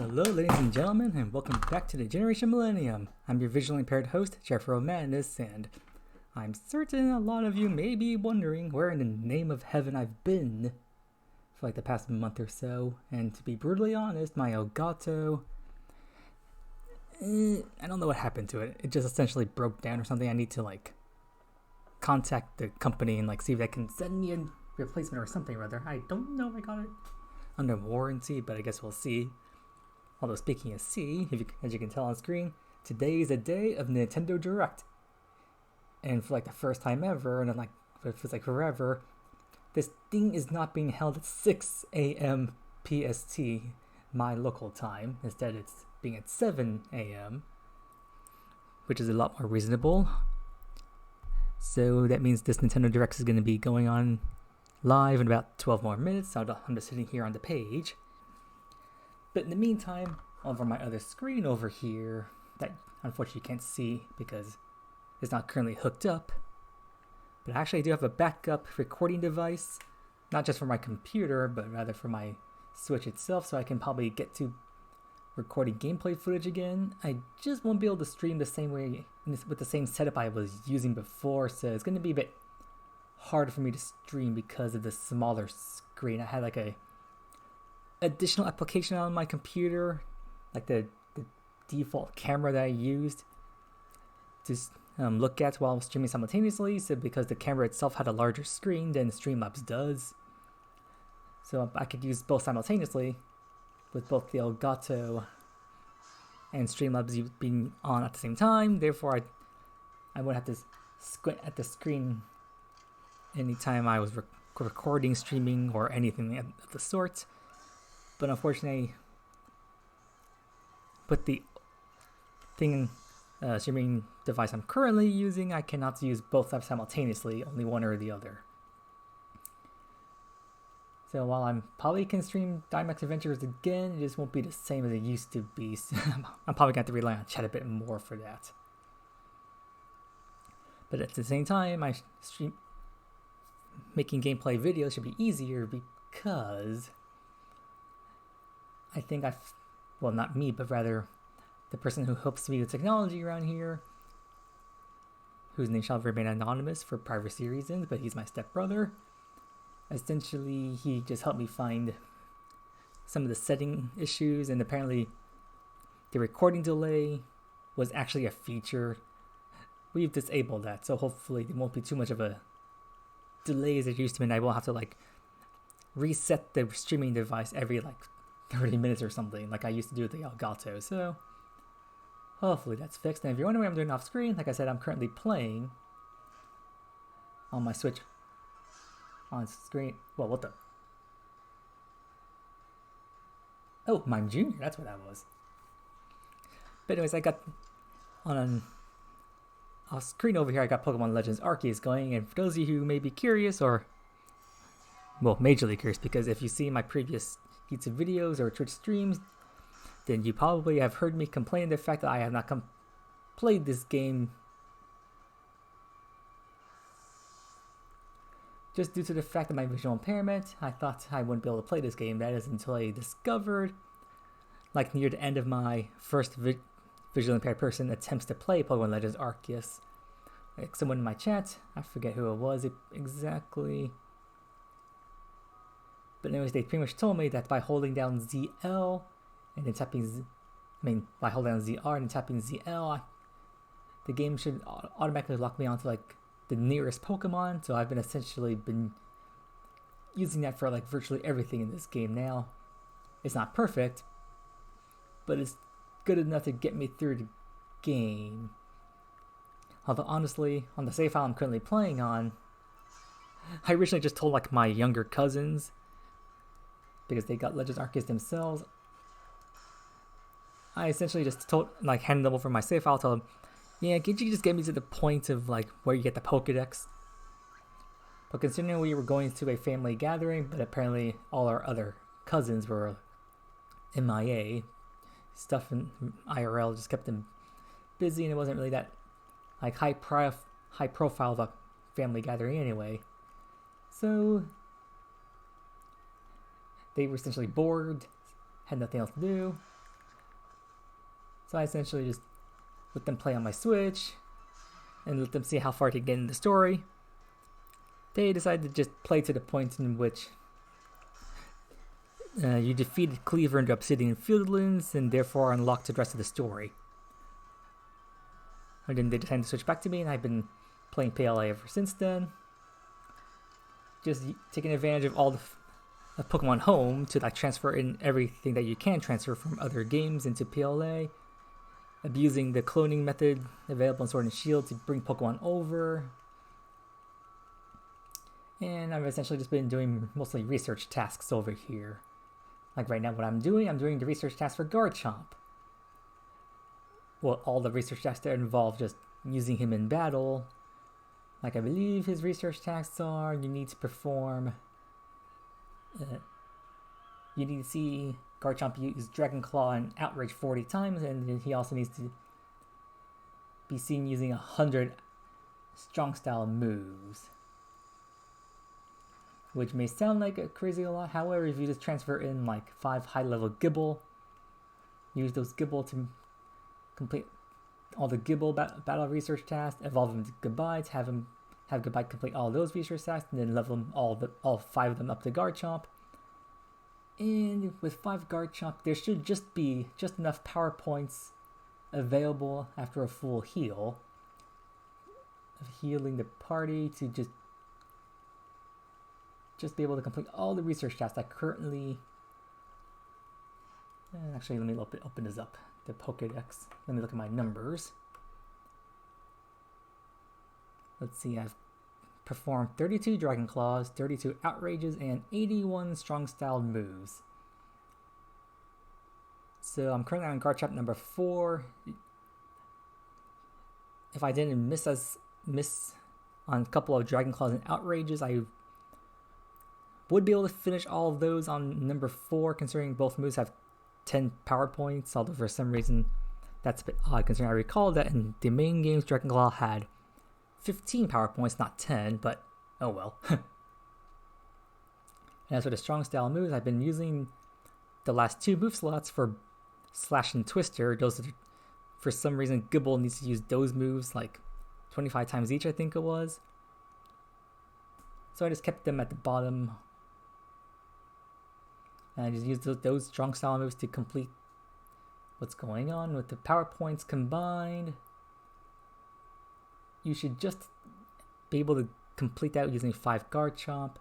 Hello, ladies and gentlemen, and welcome back to the Generation Millennium. I'm your visually impaired host, Jeffro Madness, and I'm certain a lot of you may be wondering where in the name of heaven I've been for like the past month or so. And to be brutally honest, my Elgato, I don't know what happened to it. It just essentially broke down or something. I need to contact the company and see if they can send me a replacement or something rather. I don't know if I got it under warranty, but I guess we'll see. Although speaking of C, as you can tell on screen, today is a day of Nintendo Direct. And for the first time ever, and it feels like forever, this thing is not being held at 6 a.m. PST, my local time. Instead, it's being at 7 a.m., which is a lot more reasonable. So that means this Nintendo Direct is going to be going on live in about 12 more minutes. I'm just sitting here on the page. But in the meantime, over my other screen over here, that unfortunately you can't see because it's not currently hooked up, but I actually do have a backup recording device, not just for my computer, but rather for my Switch itself, so I can probably get to recording gameplay footage again. I just won't be able to stream the same way, with the same setup I was using before, so it's going to be a bit hard for me to stream because of the smaller screen. I had a additional application on my computer, the default camera that I used to look at while streaming simultaneously. So because the camera itself had a larger screen than Streamlabs does, so I could use both simultaneously with both the Elgato and Streamlabs being on at the same time. Therefore, I wouldn't have to squint at the screen anytime I was recording, streaming, or anything of the sort. But unfortunately, with the streaming device I'm currently using, I cannot use both simultaneously, only one or the other. So while I'm probably can stream Dimax Adventures again, it just won't be the same as it used to be. So I'm probably going to have to rely on chat a bit more for that. But at the same time, making gameplay videos should be easier because I think well, not me, but rather the person who helps me with technology around here, whose name shall remain anonymous for privacy reasons, but he's my stepbrother. Essentially, he just helped me find some of the setting issues, and apparently the recording delay was actually a feature. We've disabled that, so hopefully there won't be too much of a delay as it used to be, and I won't have to reset the streaming device every 30 minutes or something like I used to do with the Elgato. So hopefully that's fixed. And if you're wondering what I'm doing off screen, like I said, I'm currently playing on my Switch on screen. Well, what the? Oh, Mime Jr., that's what that was. But anyways, I got on a screen over here, I got Pokemon Legends Arceus going. And for those of you who may be curious, or well, majorly curious, because if you see my previous YouTube videos or Twitch streams, then you probably have heard me complain the fact that I have not played this game just due to the fact of my visual impairment. I thought I wouldn't be able to play this game. That is until I discovered, near the end of my first visually impaired person attempts to play Pokemon Legends Arceus, someone in my chat, I forget who it was exactly. But anyways, they pretty much told me that by holding down ZL and then by holding down ZR and tapping ZL, the game should automatically lock me onto the nearest Pokemon. So I've essentially been using that for virtually everything in this game now. It's not perfect, but it's good enough to get me through the game. Although honestly, on the save file I'm currently playing on, I originally just told my younger cousins, because they got Legends Arceus themselves. I essentially just handed them over my save file, told them, yeah, could you just get me to the point of where you get the Pokedex? But considering we were going to a family gathering, but apparently all our other cousins were MIA, stuff in IRL just kept them busy, and it wasn't really that high profile of a family gathering anyway. So they were essentially bored, had nothing else to do, So I essentially just let them play on my Switch and let them see how far I can get in the story. They decided to just play to the point in which you defeated Cleaver and the Obsidian Fieldlands and therefore unlocked the rest of the story. And then they decided to switch back to me, and I've been playing PLA ever since then. Just taking advantage of all the of Pokemon Home to like transfer in everything that you can transfer from other games into PLA. Abusing the cloning method available in Sword and Shield to bring Pokemon over. And I've essentially just been doing mostly research tasks over here. Like right now what I'm doing the research task for Garchomp. Well, all the research tasks that involve just using him in battle. Like I believe his research tasks are, you need to perform... you need to see Garchomp use Dragon Claw and Outrage 40 times, and he also needs to be seen using 100 strong style moves. Which may sound like a crazy lot, however, if you just transfer in like 5 high level Gibble, use those Gibble to complete all the Gibble battle research tasks, evolve him to Goodbye to have Goodbye complete all those research tasks, and then level them all 5 of them up to Garchomp. And with 5 Garchomp, there should just be enough power points available after a full heal of healing the party to just be able to complete all the research tasks I currently... Actually, let me open this up, the Pokédex. Let me look at my numbers. Let's see, I've performed 32 Dragon Claws, 32 Outrages, and 81 Strong Style moves. So I'm currently on Garchomp number 4. If I didn't miss on a couple of Dragon Claws and Outrages, I would be able to finish all of those on number 4, considering both moves have 10 power points, although for some reason that's a bit odd considering I recall that in the main games Dragon Claw had 15 power points, not 10, but oh well. And as for the strong style moves, I've been using the last 2 move slots for Slash and Twister. Those are, for some reason, Gibble needs to use those moves like 25 times each, I think it was. So I just kept them at the bottom. And I just used those strong style moves to complete what's going on with the power points combined. You should just be able to complete that using 5 Garchomp.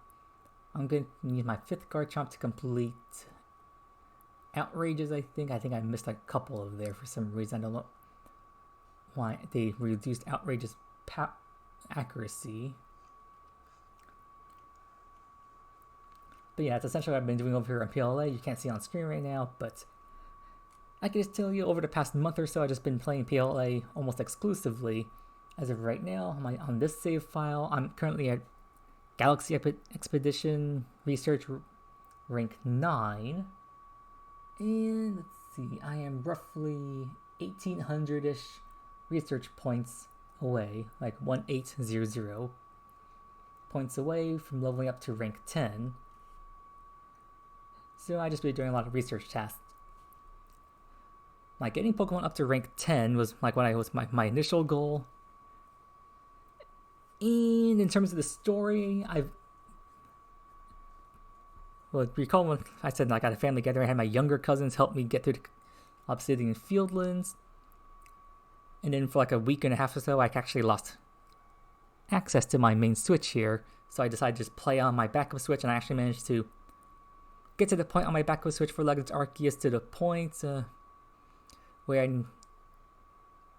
I'm going to use my 5th Garchomp to complete Outrages, I think. I missed a couple of there for some reason. I don't know why they reduced Outrage's accuracy. But yeah, that's essentially what I've been doing over here on PLA. You can't see it on screen right now, but I can just tell you over the past month or so, I've just been playing PLA almost exclusively. As of right now, on this save file, I'm currently at Galaxy Expedition Research rank 9. And let's see, I am roughly 1800-ish research points away, like 1800 points away from leveling up to rank 10. So I just been doing a lot of research tasks. Like getting Pokemon up to rank 10 was like what was my initial goal. And in terms of the story, recall when I said like, I had a family gathering, I had my younger cousins help me get through the Obsidian Fieldlands. And then for like a week and a half or so, I actually lost access to my main Switch here. So I decided to just play on my backup Switch, and I actually managed to get to the point on my backup Switch for Legends Arceus to the point where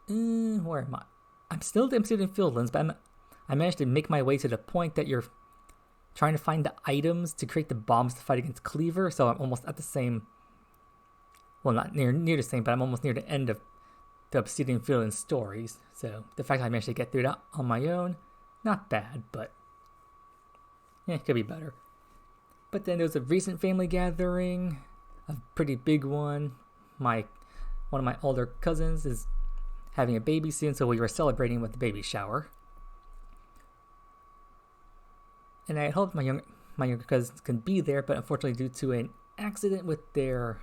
where am I? I'm still in Fieldlands, but I managed to make my way to the point that you're trying to find the items to create the bombs to fight against Cleaver. So I'm almost at the same, well, not near the same, but I'm almost near the end of the Obsidian Fieldlands stories. So the fact that I managed to get through that on my own, not bad, but yeah, it could be better. But then there was a recent family gathering, a pretty big one. One of my older cousins is having a baby soon, so we were celebrating with the baby shower. And I hoped my younger cousins could be there, but unfortunately due to an accident with their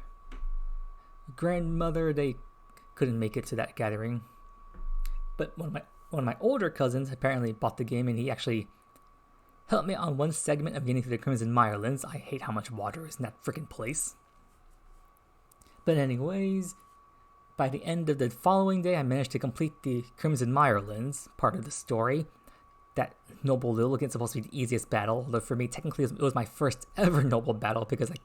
grandmother, they couldn't make it to that gathering. But one of my older cousins apparently bought the game, and he actually helped me on one segment of getting to the Crimson Mirelands. I hate how much water is in that freaking place. But anyways, by the end of the following day, I managed to complete the Crimson Mirelands part of the story. That Noble Lilligant is supposed to be the easiest battle, although for me, technically, it was my first ever Noble battle because I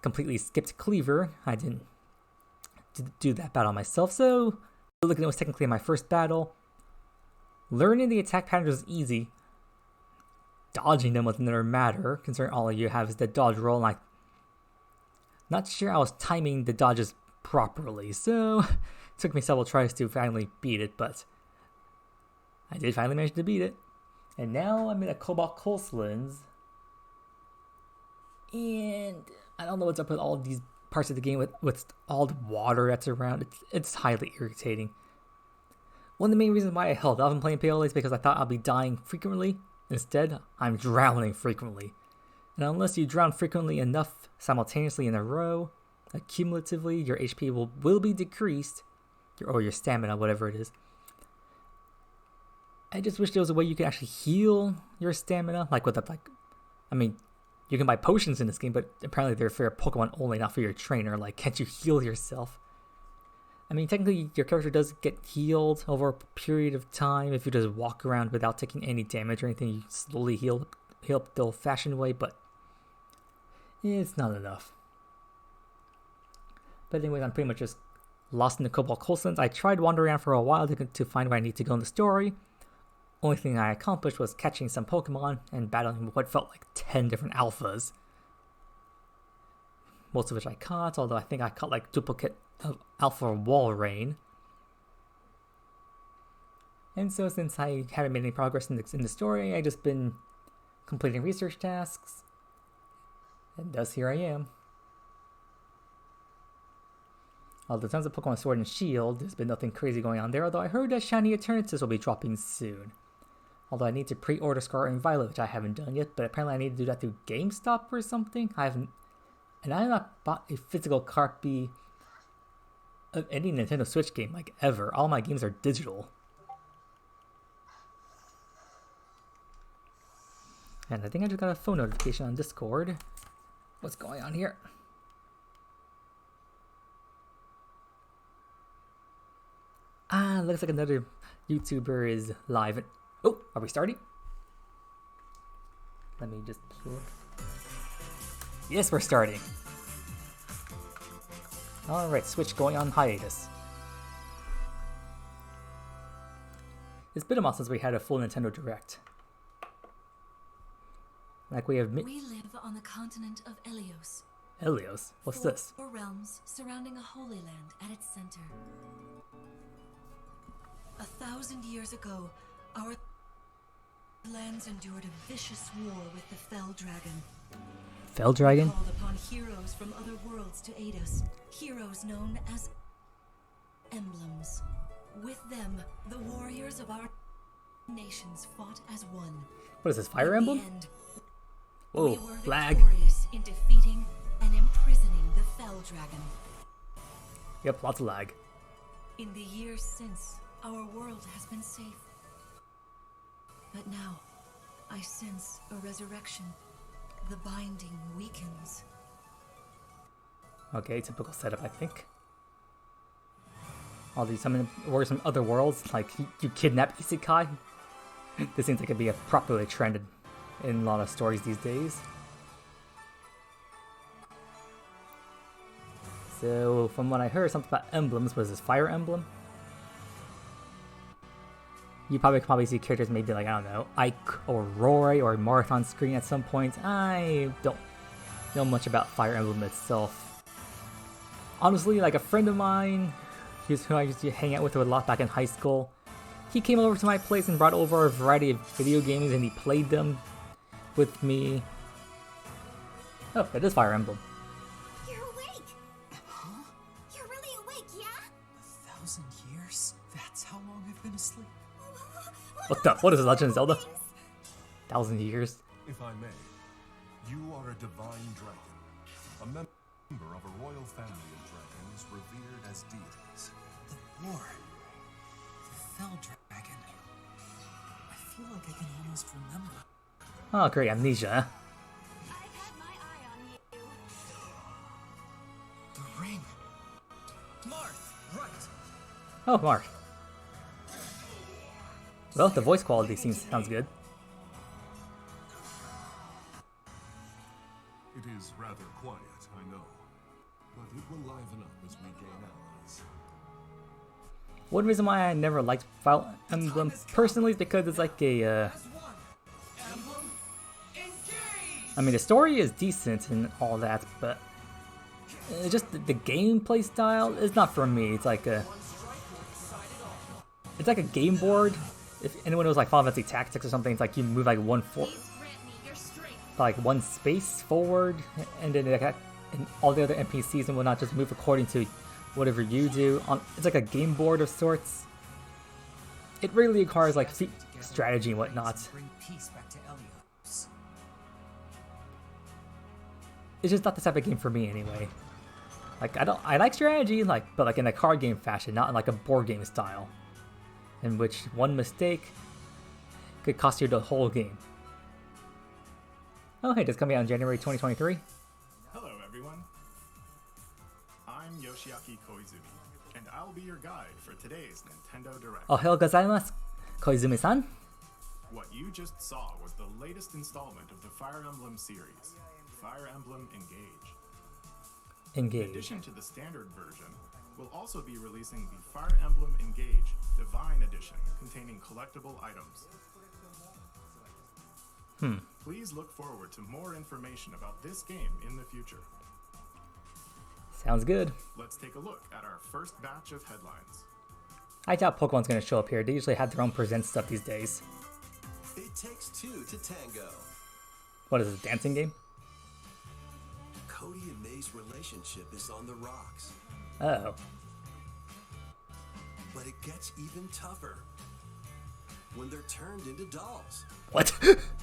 completely skipped Cleaver. I didn't do that battle myself, so Lilligant was technically my first battle. Learning the attack patterns was easy. Dodging them was another matter, considering all you have is the dodge roll, and I'm not sure I was timing the dodges properly, so it took me several tries to finally beat it, but I did finally manage to beat it. And now I'm in a Cobalt Coastlands, and I don't know what's up with all of these parts of the game with all the water that's around. It's highly irritating. One of the main reasons why I held off on playing PLA is because I thought I'd be dying frequently. Instead, I'm drowning frequently. And unless you drown frequently enough simultaneously in a row, cumulatively your HP will be decreased, or your stamina, whatever it is. I just wish there was a way you could actually heal your stamina, you can buy potions in this game, but apparently they're for your Pokemon only, not for your trainer. Like, can't you heal yourself? I mean, technically your character does get healed over a period of time if you just walk around without taking any damage or anything. You slowly heal up the old-fashioned way, but it's not enough. But anyways, I'm pretty much just lost in the Cobalt Coastlands. I tried wandering around for a while to find where I need to go in the story. Only thing I accomplished was catching some Pokemon and battling what felt like 10 different alphas. Most of which I caught, although I think I caught like duplicate of Alpha Walrein. And so since I haven't made any progress in the story, I've just been completing research tasks. And thus here I am. Although tons of Pokemon Sword and Shield, there's been nothing crazy going on there, although I heard that Shiny Eternatus will be dropping soon. Although I need to pre-order Scarlet and Violet, which I haven't done yet, but apparently I need to do that through GameStop or something. I have not bought a physical copy of any Nintendo Switch game, like, ever. All my games are digital. And I think I just got a phone notification on Discord. What's going on here? Looks like another YouTuber is live. Oh, are we starting? Let me just look. Yes, we're starting. Alright, Switch going on hiatus. It's been a while since we had a full Nintendo Direct. Like we have... We live on the continent of Elios. Elios? What's this? 4 realms surrounding a holy land at its center. 1,000 years ago, our lands endured a vicious war with the Fell Dragon. Fell Dragon? We called upon heroes from other worlds to aid us. Heroes known as emblems. With them, the warriors of our nations fought as one. What is this, Fire Emblem? End, Whoa, we were lag. victorious in defeating and imprisoning the Fell Dragon. Yep, lots of lag. In the years since, our world has been safe. But now, I sense a resurrection. The binding weakens. Okay, typical setup, I think. All these summon warriors from other worlds, like you kidnap Isekai. This seems like it'd be a properly trended in a lot of stories these days. So, from what I heard, something about emblems. Was this Fire Emblem? You probably see characters maybe like, I don't know, Ike or Roy or Marth on screen at some point. I don't know much about Fire Emblem itself. Honestly, like a friend of mine, who I used to hang out with a lot back in high school, he came over to my place and brought over a variety of video games and he played them with me. Oh, it is Fire Emblem. You're awake! Huh? You're really awake, yeah? 1,000 years? That's how long I've been asleep. What the? What is this, Legend of Zelda? 1,000 years? If I may, you are a divine dragon, a member member of a royal family of dragons revered as deities. The war. The Fell Dragon. I feel like I can almost remember. Oh, great amnesia. I've had my eye on you. The ring. Marth, right. Oh, Mark. Well, the voice quality sounds good. It is rather quiet, I know, but it will liven up as we gain allies. One reason why I never liked Fire Emblem personally is because it's like a, I mean, the story is decent and all that, but just the gameplay style is not for me. It's like a game board. If anyone knows like Final Fantasy Tactics or something, it's like you move like one space forward, and then and all the other NPCs and whatnot just move according to whatever you do. It's like a game board of sorts. It really requires like strategy and whatnot. Bring peace back to Elios. It's just not the type of game for me anyway. Like I like strategy, but like in a card game fashion, not in like a board game style, in which one mistake could cost you the whole game. Oh hey, it's coming out in January 2023. Hello everyone. I'm Yoshiaki Koizumi, and I'll be your guide for today's Nintendo Direct. Ohayou gozaimasu, Koizumi-san. What you just saw was the latest installment of the Fire Emblem series, Fire Emblem Engage. In addition to the standard version, we'll also be releasing the Fire Emblem Engage Divine Edition, containing collectible items. Please look forward to more information about this game in the future. Sounds good. Let's take a look at our first batch of headlines. I doubt Pokemon's gonna show up here. They usually have their own present stuff these days. It takes two to tango. What is this, a dancing game? Cody and May's relationship is on the rocks, Oh. but it gets even tougher when they're turned into dolls. What?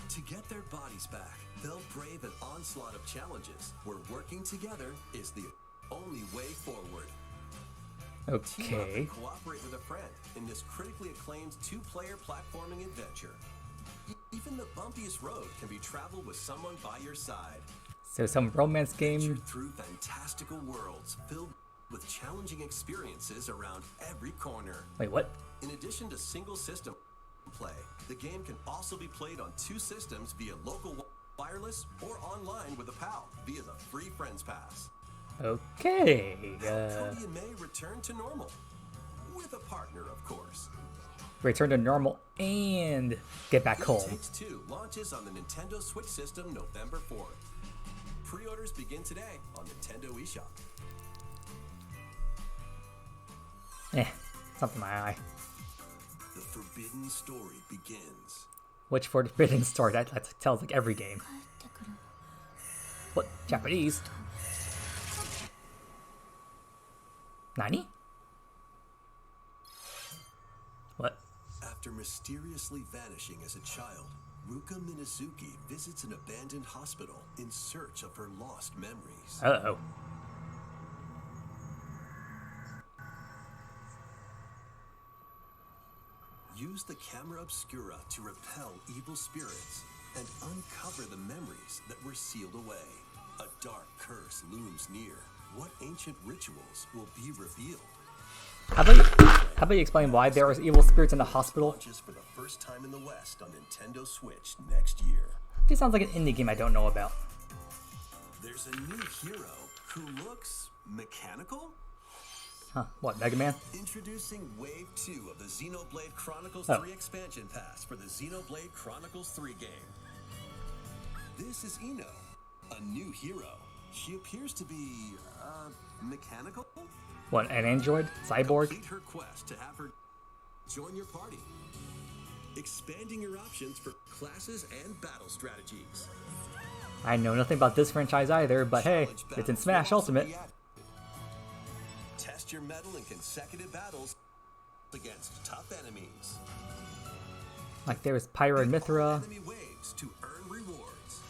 To get their bodies back, they'll brave an onslaught of challenges where working together is the only way forward. Team up Okay. and cooperate with a friend in this critically acclaimed two-player platforming adventure. Even the bumpiest road can be traveled with someone by your side. So some romance Venture game. through fantastical worlds filled with challenging experiences around every corner. Wait, what? In addition to single system play, the game can also be played on two systems via local wireless or online with a pal via the free Friends Pass. Okay. Cody and May return to normal. With a partner, of course. Return to normal and get back It home. Takes Two launches on the Nintendo Switch system November 4th. Pre-orders begin today on Nintendo eShop. Something in my eye. The forbidden story begins. Which forbidden story? That tells like every game. What? Japanese? Nani? What? After mysteriously vanishing as a child, Ruka Minazuki visits an abandoned hospital in search of her lost memories. Uh-oh. Use the camera obscura to repel evil spirits and uncover the memories that were sealed away. A dark curse looms near. What ancient rituals will be revealed? How about you explain why there was evil spirits in the hospital? Launches for the first time in the West on Nintendo Switch next year. This sounds like an indie game I don't know about. There's a new hero who looks mechanical? Huh, what, Mega Man? Introducing Wave 2 of the Xenoblade Chronicles 3 expansion pass for the Xenoblade Chronicles 3 game. This is Ino, a new hero. She appears to be, mechanical? What, an android? Cyborg? Complete her quest to have her join your party. Expanding your options for classes and battle strategies. I know nothing about this franchise either, but hey, Challenge it's in battles Smash will also Ultimate. be added. Test your mettle in consecutive battles against tough enemies. Like there's Pyra and Pick all Mithra. enemy waves to earn rewards.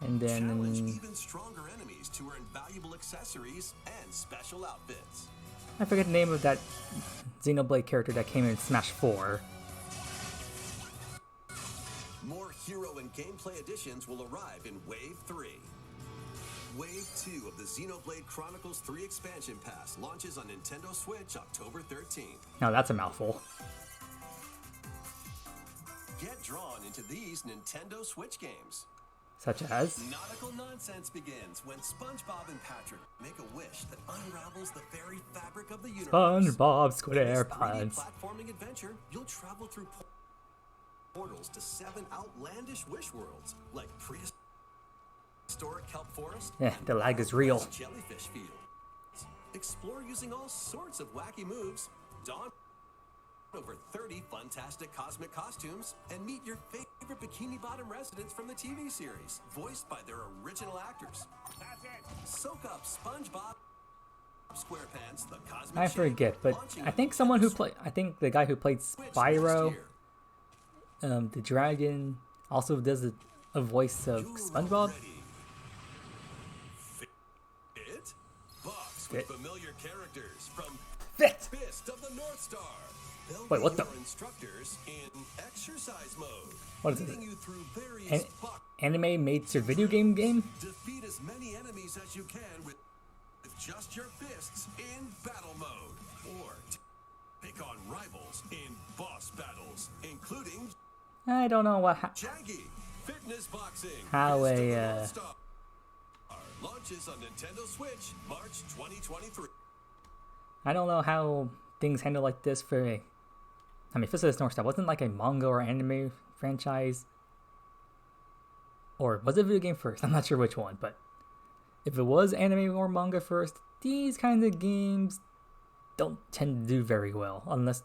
And then challenge even stronger enemies to earn valuable accessories and special outfits. I forget the name of that Xenoblade character that came in Smash 4. More hero and gameplay additions will arrive in Wave 3. Wave 2 of the Xenoblade Chronicles 3 expansion pass launches on Nintendo Switch October 13th. Now that's a mouthful. Get drawn into these Nintendo Switch games. Such as? Nautical nonsense begins when SpongeBob and Patrick make a wish that unravels the very fabric of the universe. SpongeBob SquarePants. In this 3D platforming adventure, you'll travel through portals to 7 outlandish wish worlds, like prehistoric kelp forest. Yeah, the lag is real. Jellyfish fields. Explore using all sorts of wacky moves. Don over 30 fantastic cosmic costumes, and meet your favorite Bikini Bottom residents from the TV series, voiced by their original actors. Soak up SpongeBob SquarePants, the Cosmic I forget, but I think someone who I think the guy who played Spyro, the dragon, also does a voice of SpongeBob. Fit? Box with familiar characters from Fit! Fist of the North Star. They'll Wait, what be the? your instructors in exercise mode. What is it? Leading you through various Anime made to video game? Defeat as many enemies as you can with just your fists in battle mode. Or take on rivals in boss battles, including I don't know what Jaggy, Fitness Boxing. How Fist of a, the North Star launches on Nintendo Switch March 2023. I don't know how things handle like this for a... I mean, Fist of the North Star wasn't like a manga or anime franchise. Or was it a video game first? I'm not sure which one, but if it was anime or manga first, these kinds of games don't tend to do very well unless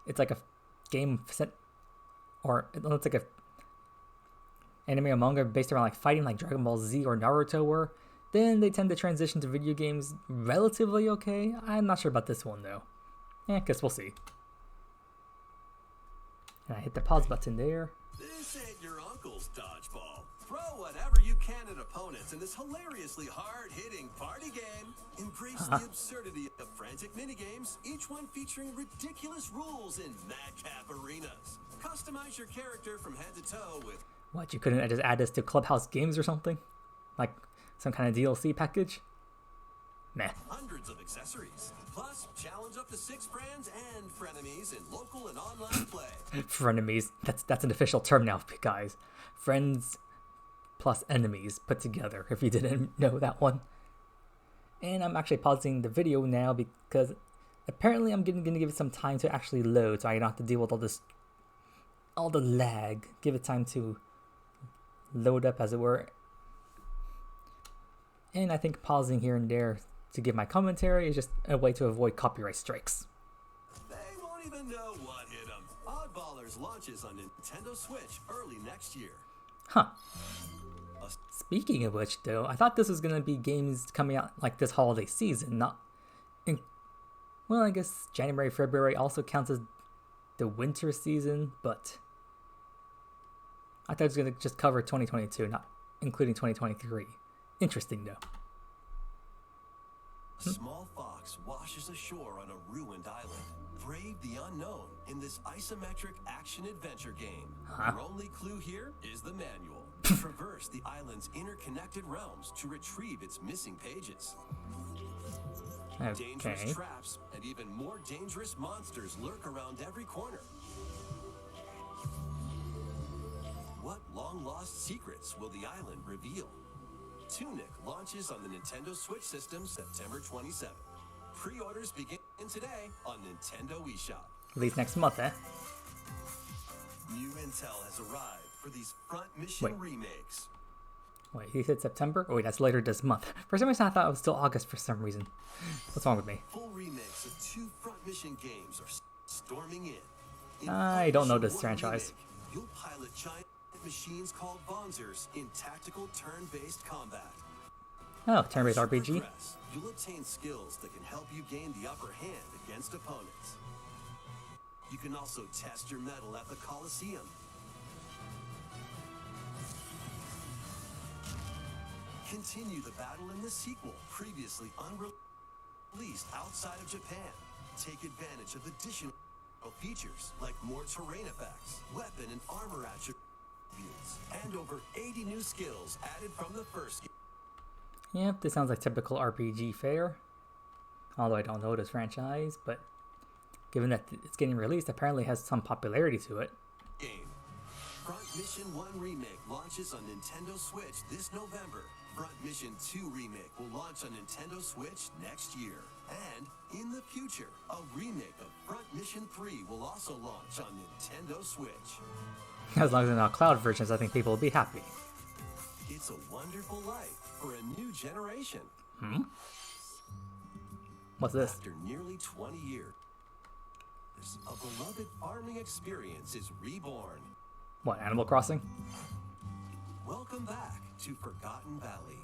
it's like a game set, or unless it's like a anime or manga based around like fighting, like Dragon Ball Z or Naruto were. Then they tend to transition to video games relatively okay. I'm not sure about this one though. Guess we'll see. And I hit the pause button there. This ain't your uncle's dodgeball. Throw whatever you can at opponents in this hilariously hard-hitting party game. Embrace the absurdity of frantic minigames, each one featuring ridiculous rules in madcap arenas. Customize your character from head to toe with... What, you couldn't just add this to Clubhouse Games or something? Like some kind of DLC package? Meh. Hundreds of accessories. Plus, challenge up to 6 friends and frenemies in local and online play. Frenemies. That's an official term now, guys. Friends plus enemies put together, if you didn't know that one. And I'm actually pausing the video now because apparently I'm gonna give it some time to actually load, so I don't have to deal with all the lag. Give it time to load up, as it were. And I think pausing here and there to give my commentary is just a way to avoid copyright strikes. They won't even know what hit them. Oddballers launches on Nintendo Switch early next year. Huh. Speaking of which, though, I thought this was going to be games coming out like this holiday season, not in... Well, I guess January, February also counts as the winter season, but I thought it was going to just cover 2022, not including 2023. Interesting, though. A small fox washes ashore on a ruined island. Brave the unknown in this isometric action-adventure game. Your only clue here is the manual. Traverse the island's interconnected realms to retrieve its missing pages. Dangerous traps and even more dangerous monsters lurk around every corner. What long-lost secrets will the island reveal? Tunic launches on the Nintendo Switch system September 27th. Pre-orders begin today on Nintendo eShop. Release next month, eh? New intel has arrived for these front mission remakes. Wait, he said September? Oh wait, that's later this month. For some reason I thought it was still August for some reason. What's wrong with me? Full remakes of 2 front mission games are storming in. I don't know this franchise. Remake, you'll pilot giant machines called Bonzers in tactical turn-based combat. Oh, turn-based RPG? You'll obtain skills that can help you gain the upper hand against opponents. You can also test your mettle at the Coliseum. Continue the battle in the sequel, previously unreleased outside of Japan. Take advantage of additional features like more terrain effects, weapon and armor attributes, and over 80 new skills added from the first game. Yep, this sounds like typical RPG fare. Although I don't know this franchise, but given that it's getting released, apparently it has some popularity to it. Game. Front Mission 1 Remake launches on Nintendo Switch this November. Front Mission 2 Remake will launch on Nintendo Switch next year. And, in the future, a remake of Front Mission 3 will also launch on Nintendo Switch. As long as they're not cloud versions, I think people will be happy. It's a wonderful life for a new generation. What's this? After nearly 20 years, a beloved farming experience is reborn. What, Animal Crossing? Welcome back to Forgotten Valley.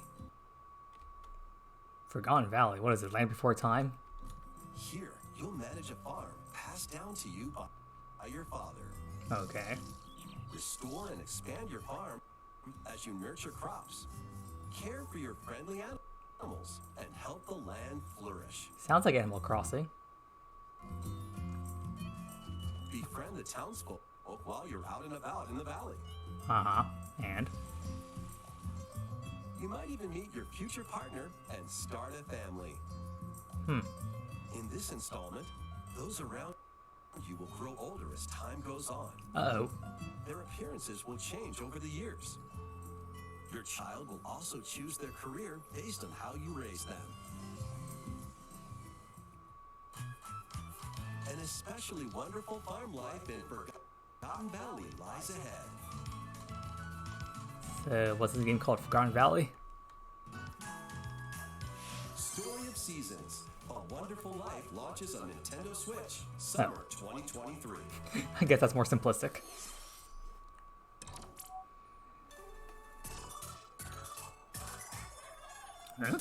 Forgotten Valley? What is it, Land Before Time? Here, you'll manage a farm passed down to you by your father. Okay. Restore and expand your farm as you nurture crops, care for your friendly animals, and help the land flourish. Sounds like Animal Crossing. Befriend the townsfolk while you're out and about in the valley. Uh-huh. And? You might even meet your future partner and start a family. In this installment, those around you will grow older as time goes on. Uh-oh. Their appearances will change over the years. Your child will also choose their career based on how you raise them. An especially wonderful farm life in Forgotten Valley lies ahead. So, what's this game called? Forgotten Valley? Story of Seasons. A Wonderful Life launches on Nintendo Switch, summer 2023. I guess that's more simplistic. Huh?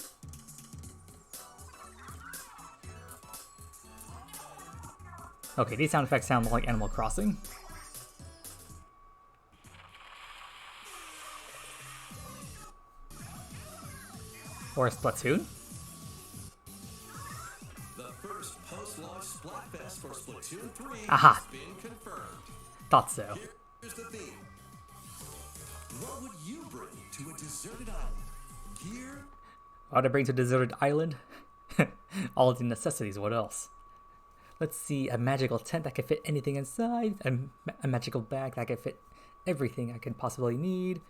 Okay, these sound effects sound more like Animal Crossing. Or Splatoon? The first post-launch Splatfest for Splatoon 3 Aha. has been confirmed. Thought so. Here's the theme. What would you bring to a deserted island? Gear? What would I bring to a deserted island? All the necessities, what else? Let's see, a magical tent that could fit anything inside, a magical bag that could fit everything I could possibly need,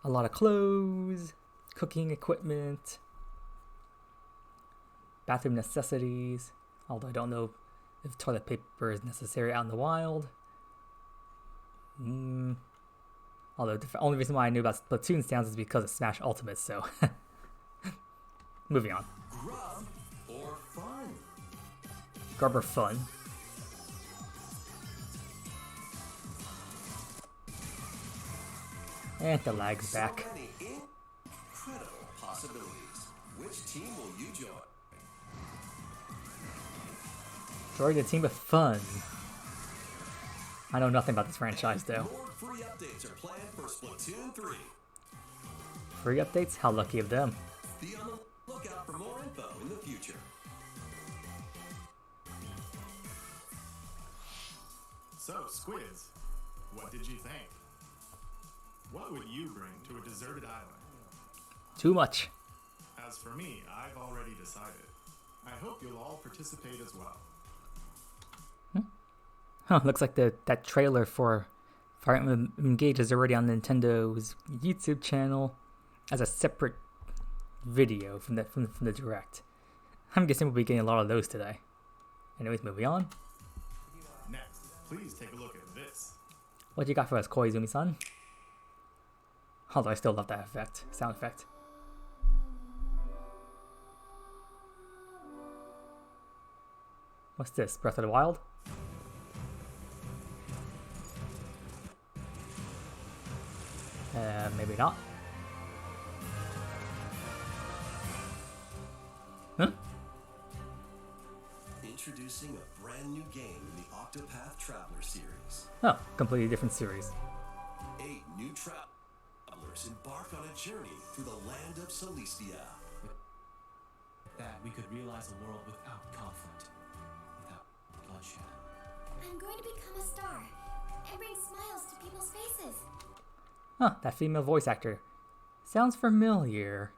a lot of clothes, cooking equipment, bathroom necessities, although I don't know if toilet paper is necessary out in the wild. Although the only reason why I knew about Splatoon sounds is because of Smash Ultimate, so moving on. Grub or fun? Grub or fun? And the lag's back. So many incredible possibilities. Which team will you join? Join the team of fun. I know nothing about this franchise though. More free updates are planned for Splatoon 3. Free updates? How lucky of them. Be on the lookout for more info in the future. So, Squids, what did you think? What would you bring to a deserted island? Too much. As for me, I've already decided. I hope you'll all participate as well. Huh, looks like that trailer for Fire Emblem Engage is already on Nintendo's YouTube channel as a separate video from the Direct. I'm guessing we'll be getting a lot of those today. Anyways, moving on. Next, please take a look at this. What you got for us, Koizumi-san? Although I still love that sound effect. What's this? Breath of the Wild? Maybe not. Huh? Introducing a brand new game in the Octopath Traveler series. Oh, completely different series. 8 new travelers travelers embark on a journey through the land of Celestia. That we could realize a world without conflict, without bloodshed. I'm going to become a star and bring smiles to people's faces. Huh, that female voice actor. Sounds familiar.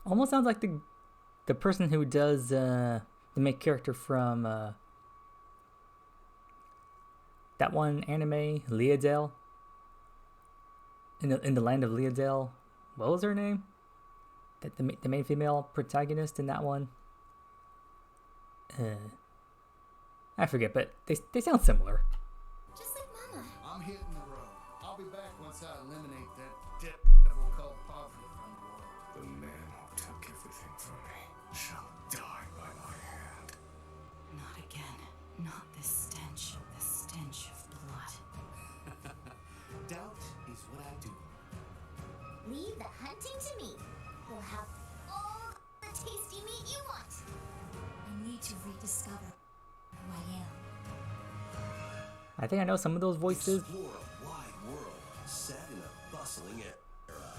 Almost sounds like the person who does the main character from that one anime, Leodale. In the land of Leodale. What was her name? The main female protagonist in that one. I forget, but they sound similar. Just like Mama. I'm hitting the road. I'll be back once I eliminate that devil called poverty from the world. The man who took everything from me shall die by my hand. Not again. Not this stench. The stench of blood. Doubt is what I do. Leave the hunting to me. We'll have all the tasty meat you want. I need to rediscover who I am. I think I know some of those voices. Explore a wide world set in a bustling era.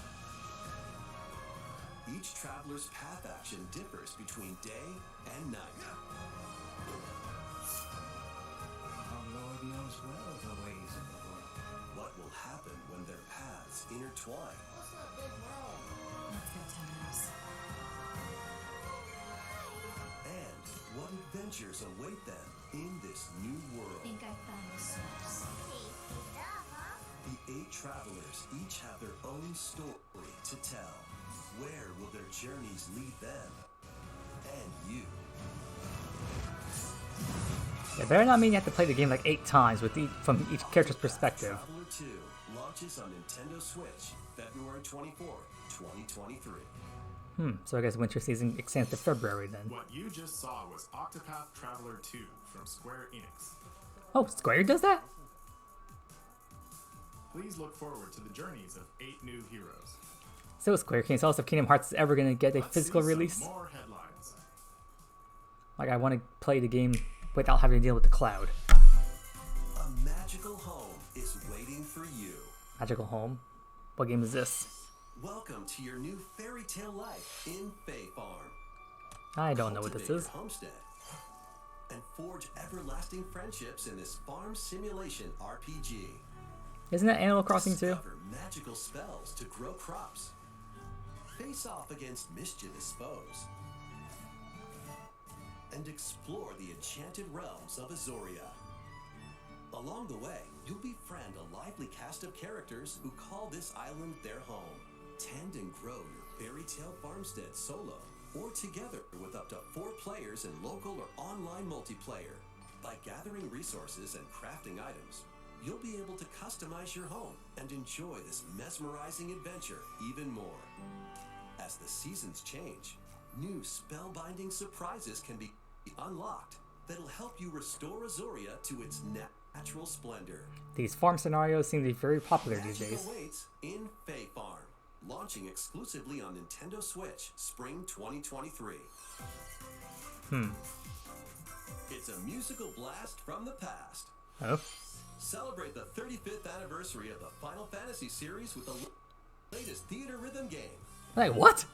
Each traveler's path action differs between day and night. Our Lord knows well the ways of the world. What will happen when their paths intertwine? What's that big roll? Let's go, Tenos. And what adventures await them in this new world? Think I found the source. Tasty stuff, huh? The 8 travelers each have their own story to tell. Where will their journeys lead them? And you. It better not mean you have to play the game like 8 times with from each character's perspective. Traveler 2 launches on Nintendo Switch February 24th, 2023. So I guess winter season extends to February then. What you just saw was Octopath Traveler 2 from Square Enix. Oh, Square does that? Please look forward to the journeys of 8 new heroes. So Square can't tell us if Kingdom Hearts is ever gonna get a Let's physical see release. some more headlines. Like I want to play the game without having to deal with the cloud. A magical home is waiting for you. Magical Home? What game is this? Welcome to your new fairy tale life in Fae Farm. I don't know what this Cultivate is. your homestead and forge everlasting friendships in this farm simulation RPG. Isn't that Animal Crossing too? Discover magical spells to grow crops. Face off against mischievous foes. And explore the enchanted realms of Azoria. Along the way, you'll befriend a lively cast of characters who call this island their home. Tend and grow your fairy tale farmstead solo or together with up to 4 players in local or online multiplayer. By gathering resources and crafting items, you'll be able to customize your home and enjoy this mesmerizing adventure even more. As the seasons change, new spellbinding surprises can be unlocked that'll help you restore Azoria to its natural splendor. These farm scenarios seem to be very popular these Magic days. awaits in Fae Farm, launching exclusively on Nintendo Switch Spring 2023. It's a musical blast from the past. Oh? Celebrate the 35th anniversary of the Final Fantasy series with the latest theater rhythm game. Like what?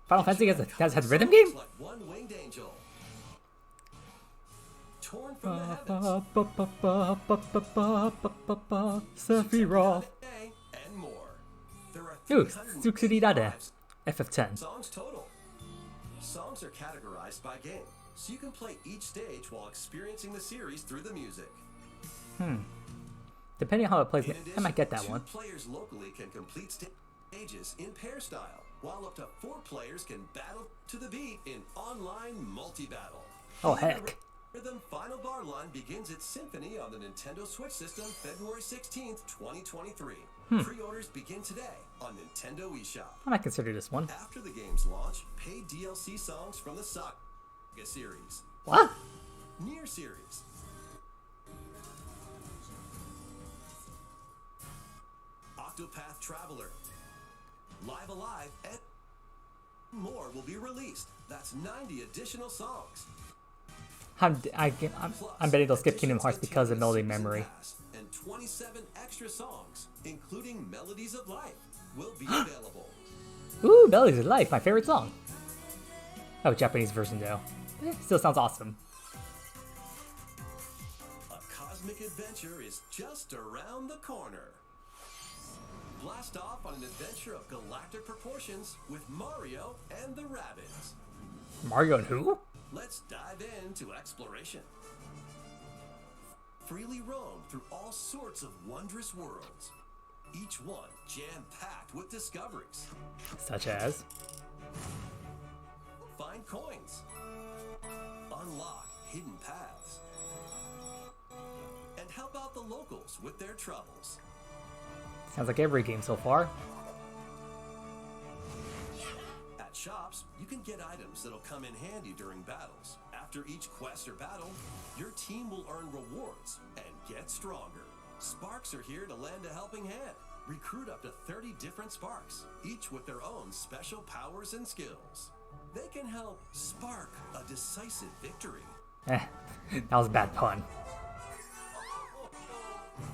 Final Fantasy has a rhythm game? Like One Winged Angel. Torn from the heavens. Sephiroth. And more. There are Ooh, 300 Tsukuridade. FF10. songs total. Songs are categorized by game, so you can play each stage while experiencing the series through the music. Depending on how it plays, In I addition, might get that 2 one. players locally can complete stages in pair style, while up to 4 players can battle to the beat in online multi-battle. Oh, The heck. Rhythm Final Bar Line begins its symphony on the Nintendo Switch system February 16th, 2023. Pre-orders begin today on Nintendo eShop. I might consider this one. After the game's launch, paid DLC songs from the Saga series, What? Nier series, Octopath Traveler, Live Alive, and more will be released. That's 90 additional songs. I'm betting they'll skip Kingdom Additions Hearts because of continue Melody Season Memory. Pass and and 27 extra songs, including Melodies of Life, will be available. Ooh, Melodies of Life, my favorite song. Oh, Japanese version though. Still sounds awesome. A cosmic adventure is just around the corner. Blast off on an adventure of galactic proportions with Mario and the Rabbids. Mario and who? Let's dive into exploration. Freely roam through all sorts of wondrous worlds. Each one jam-packed with discoveries. Such as? Find coins. Unlock hidden paths. And help out the locals with their troubles. Sounds like every game so far. At shops, you can get items that'll come in handy during battles. After each quest or battle, your team will earn rewards and get stronger. Sparks are here to lend a helping hand. Recruit up to 30 different Sparks, each with their own special powers and skills. They can help spark a decisive victory. That was a bad pun.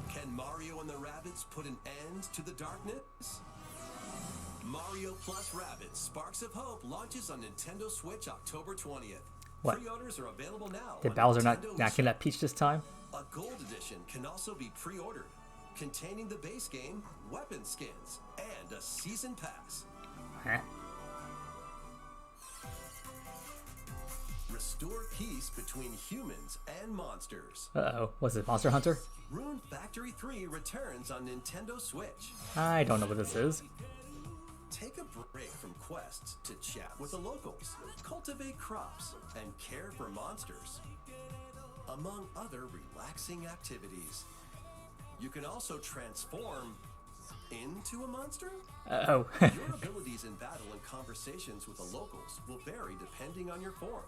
Can Mario and the Rabbids put an end to the darkness? Mario plus Rabbids Sparks of Hope launches on Nintendo Switch October 20th. What? Pre-orders are available now. Did on Bowser Nintendo not kill that Peach this time? A gold edition can also be pre-ordered, containing the base game, weapon skins, and a season pass. Huh? Restore peace between humans and monsters. Uh-oh. Was it Monster Hunter? Rune Factory 3 returns on Nintendo Switch. I don't know what this is. Take a break from quests to chat with the locals, cultivate crops, and care for monsters, among other relaxing activities. You can also transform into a monster? Uh-oh. Your abilities in battle and conversations with the locals will vary depending on your form.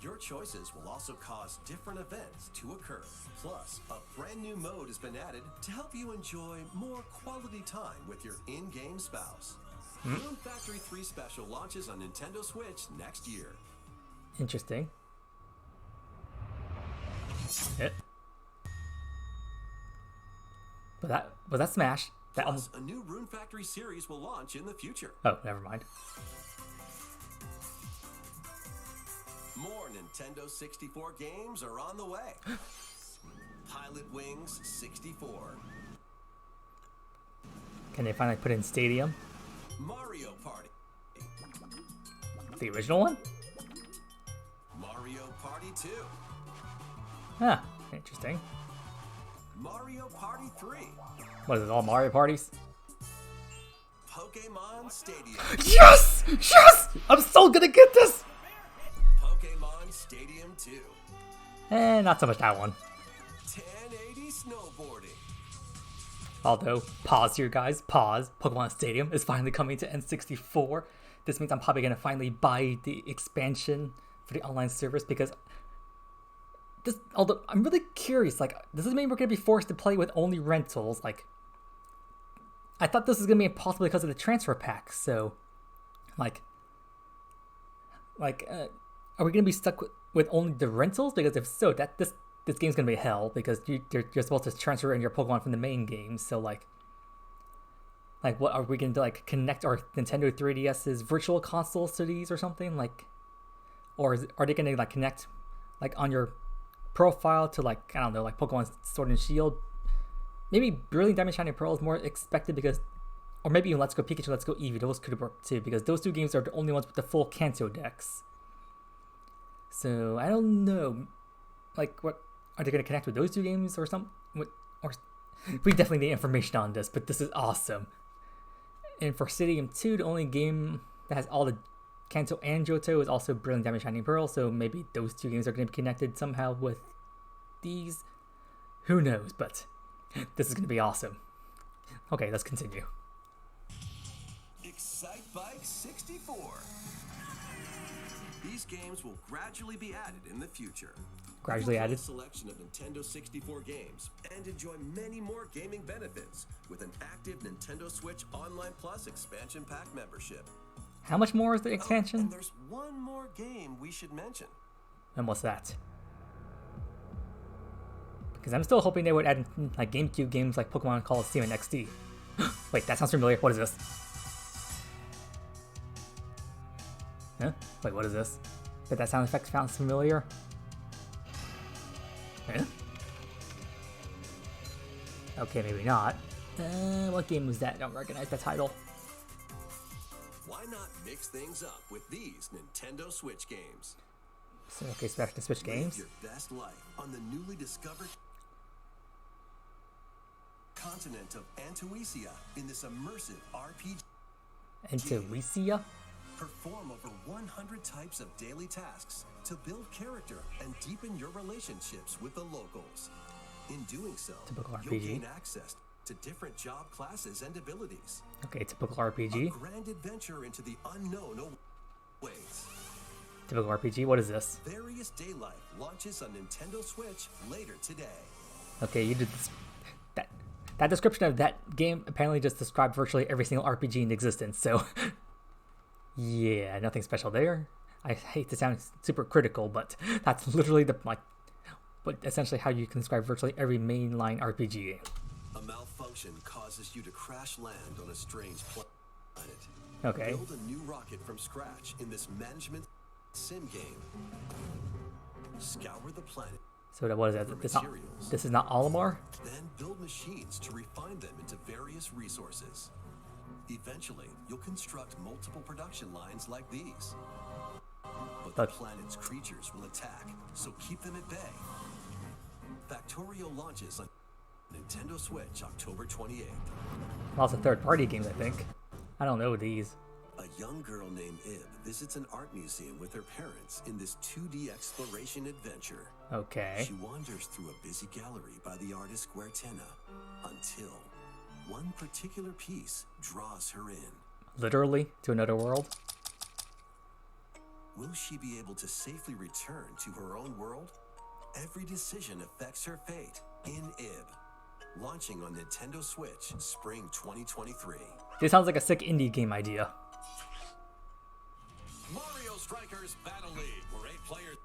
Your choices will also cause different events to occur. Plus, a brand new mode has been added to help you enjoy more quality time with your in-game spouse. Rune Factory 3 Special launches on Nintendo Switch next year. Interesting. It. But was that Smash? That Plus, a new Rune Factory series will launch in the future. Oh, never mind. More Nintendo 64 games are on the way. Pilot Wings 64. Can they finally put in Stadium? Mario Party. The original one? Mario Party 2. Huh. Interesting. Mario Party 3. What is it, all Mario parties? Pokemon Stadium. Yes! Yes! I'm so gonna get this! Pokemon Stadium 2. Not so much that one. 1080 snowboarding. Although, pause here guys, pause. Pokemon Stadium is finally coming to N64. This means I'm probably gonna finally buy the expansion for the online service because although I'm really curious, like, does this mean we're gonna be forced to play with only rentals? Like, I thought this was gonna be impossible because of the transfer pack, so are we gonna be stuck with only the rentals? Because if so, this game's gonna be hell because you're supposed to transfer in your Pokemon from the main game. So like what are we gonna do? Like connect our Nintendo 3DS's virtual consoles to these or something? Like, or are they gonna like connect like on your profile to like, I don't know, like Pokemon Sword and Shield? Maybe Brilliant Diamond Shining Pearl is more expected because, or maybe even Let's Go Pikachu, Let's Go Eevee, those could work too because those two games are the only ones with the full Kanto decks. So I don't know, like what are they going to connect with those two games or something? Or we definitely need information on this, but this is awesome. And for Stadium 2, the only game that has all the Kanto and Johto is also Brilliant Diamond Shining Pearl, so maybe those two games are going to be connected somehow with these. Who knows, but this is going to be awesome. Okay, let's continue. Excite Bike 64. These games will gradually be added in the future. Gradually You'll play added? a selection of Nintendo 64 games and enjoy many more gaming benefits with an active Nintendo Switch Online Plus expansion pack membership. How much more is the expansion? And there's one more game we should mention. And what's that? Because I'm still hoping they would add like GameCube games like Pokemon Coliseum and XD. Wait, that sounds familiar. What is this? Huh? Wait, what is this? Did that sound effect sound familiar? Huh? Okay, maybe not. What game was that? I don't recognize the title. Why not mix things up with these Nintendo Switch games? So, okay, back to Switch games. Live your best life on the newly discovered continent of Antuisia in this immersive RPG. Antuisia? Perform over 100 types of daily tasks to build character and deepen your relationships with the locals. In doing so, Typical RPG. You'll gain access to different job classes and abilities. Okay, typical RPG. A grand adventure into the unknown ways. Typical RPG. What is this? Various Day Life launches on Nintendo Switch later today. Okay, you did this. That description of that game apparently just described virtually every single RPG in existence. So, yeah, nothing special there. I hate to sound super critical, but that's literally but essentially how you can describe virtually every mainline RPG game. A malfunction causes you to crash land on a strange planet. Okay. Build a new rocket from scratch in this management sim game. Scour the planet. So what is that? This is not Olimar? Then build machines to refine them into various resources. Eventually, you'll construct multiple production lines like these. But the planet's creatures will attack, so keep them at bay. Factorio launches on Nintendo Switch October 28th. Lots of third-party games, I think. I don't know these. A young girl named Ib visits an art museum with her parents in this 2D exploration adventure. Okay. She wanders through a busy gallery by the artist Guertena until one particular piece draws her in. Literally? To another world? Will she be able to safely return to her own world? Every decision affects her fate in Ib. Launching on Nintendo Switch spring 2023. This sounds like a sick indie game idea. Mario Strikers Battle League, where 8 players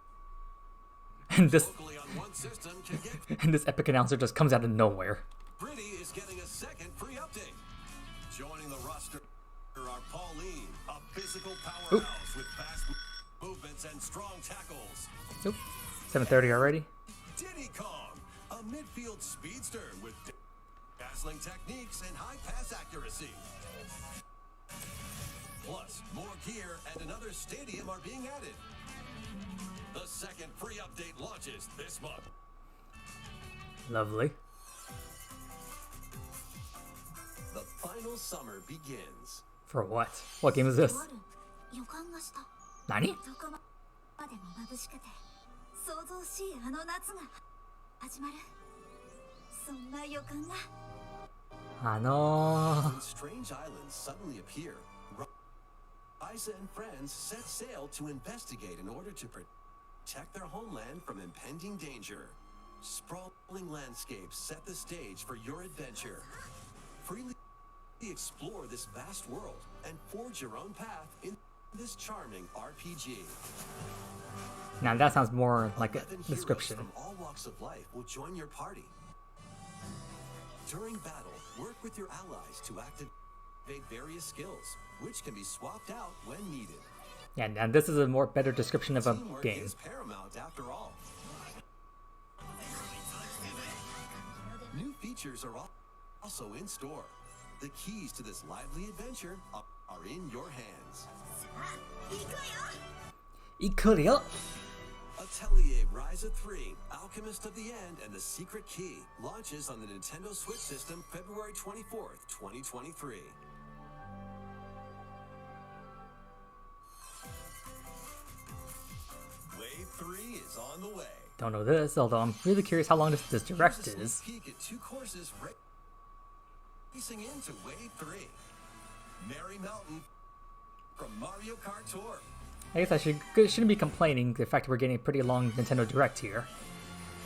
and this locally on one system can get and this epic announcer just comes out of nowhere. Pretty is getting a second free update. Joining the roster are Pauline, a physical powerhouse with fast movements and strong tackles. Oop. 7:30 already. Diddy Kong, a midfield speedster with dazzling techniques and high pass accuracy. Plus, more gear and another stadium are being added. The second free update launches this month. Lovely. The final summer begins. For what? What game is this? Nani? When strange islands suddenly appear, Isa and friends set sail to investigate in order to protect their homeland from impending danger. Sprawling landscapes set the stage for your adventure. Freely explore this vast world and forge your own path in this charming RPG. Now that sounds more like a 11 description. heroes from all walks of life will join your party. During battle, work with your allies to activate various skills, which can be swapped out when needed. Yeah, and this is a more better description of a Teamwork game. is paramount after all. New features are also in store. The keys to this lively adventure are in your hands. Ikurio! Atelier Ryza 3, Alchemist of the End, and the Secret Key launches on the Nintendo Switch system February 24th, 2023. Wave 3 is on the way. Don't know this, although I'm really curious how long this direct Here's a is. sneak peek at 2 courses racing into Wave 3. Mary Mountain from Mario Kart Tour. I guess I shouldn't be complaining the fact that we're getting a pretty long Nintendo Direct here.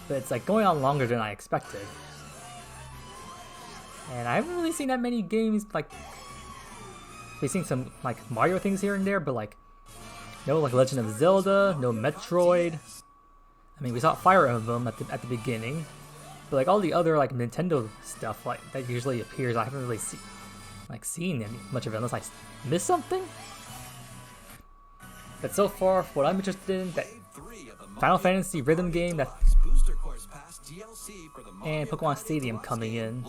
But it's like going on longer than I expected. And I haven't really seen that many games, like... We've seen some, like, Mario things here and there, but like... No, like, Legend of Zelda, no Metroid. I mean, we saw Fire Emblem at the beginning. But like all the other like Nintendo stuff like that usually appears, I haven't really seen any much of it unless I miss something. But so far, what I'm interested in, that Final Fantasy rhythm game that and Pokemon Stadium coming in.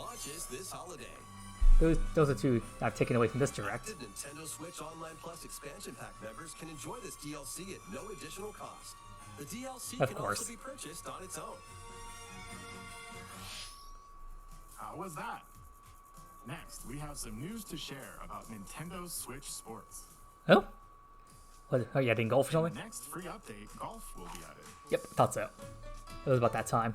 Those are two I've taken away from this direct. Nintendo Switch Online Plus expansion pack members can enjoy this DLC at no additional cost. The DLC of can course. also be purchased on its own. How was that? Next, we have some news to share about Nintendo Switch Sports. Oh? What, are you adding golf or something? Next free update, golf will be added. Yep, thought so. It was about that time.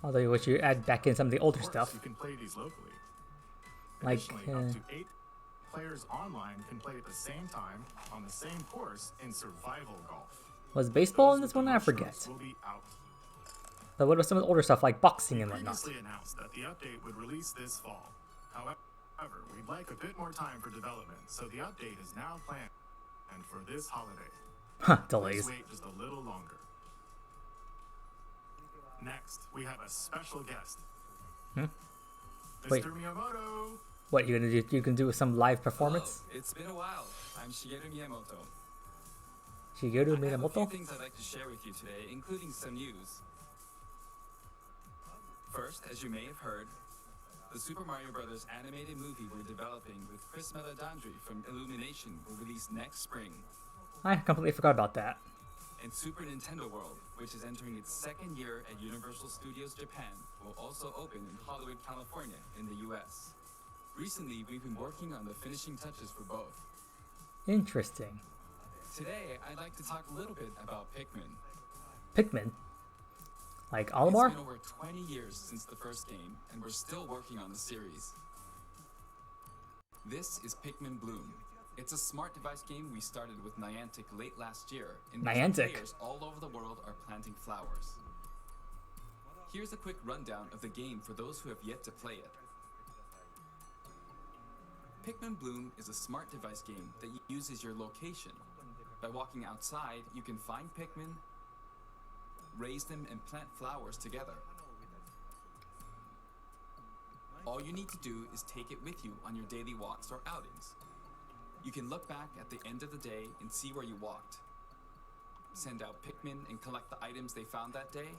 Although you wish you add back in some of the older stuff. You can play these locally. Like, up to 8 players online can play at the same time on the same course in survival golf. Was baseball in this one? I forget. Will be out. But what about some of the older stuff like boxing and whatnot? Previously announced that the update would release this fall. However, we'd like a bit more time for development, so the update is now planned and for this holiday. Huh, delays. Let's wait just a little longer. Next, we have a special guest. Hmm? Mr. Wait. Miyamoto. What you gonna do? You can do some live performance? Hello. It's been a while. I'm Shigeru Miyamoto. Shigeru I have a few Miyamoto? things I'd like to share with you today, including some news. First, as you may have heard, the Super Mario Bros. Animated movie we're developing with Chris Meledandri from Illumination will release next spring. I completely forgot about that. And Super Nintendo World, which is entering its second year at Universal Studios Japan, will also open in Hollywood, California, in the US. Recently, we've been working on the finishing touches for both. Interesting. Today, I'd like to talk a little bit about Pikmin. Pikmin? Like Olimar? It's been over 20 years since the first game, and we're still working on the series. This is Pikmin Bloom. It's a smart device game we started with Niantic late last year, in which Niantic? players all over the world are planting flowers. Here's a quick rundown of the game for those who have yet to play it. Pikmin Bloom is a smart device game that uses your location. By walking outside, you can find Pikmin, raise them, and plant flowers together. All you need to do is take it with you on your daily walks or outings. You can look back at the end of the day and see where you walked. Send out Pikmin and collect the items they found that day.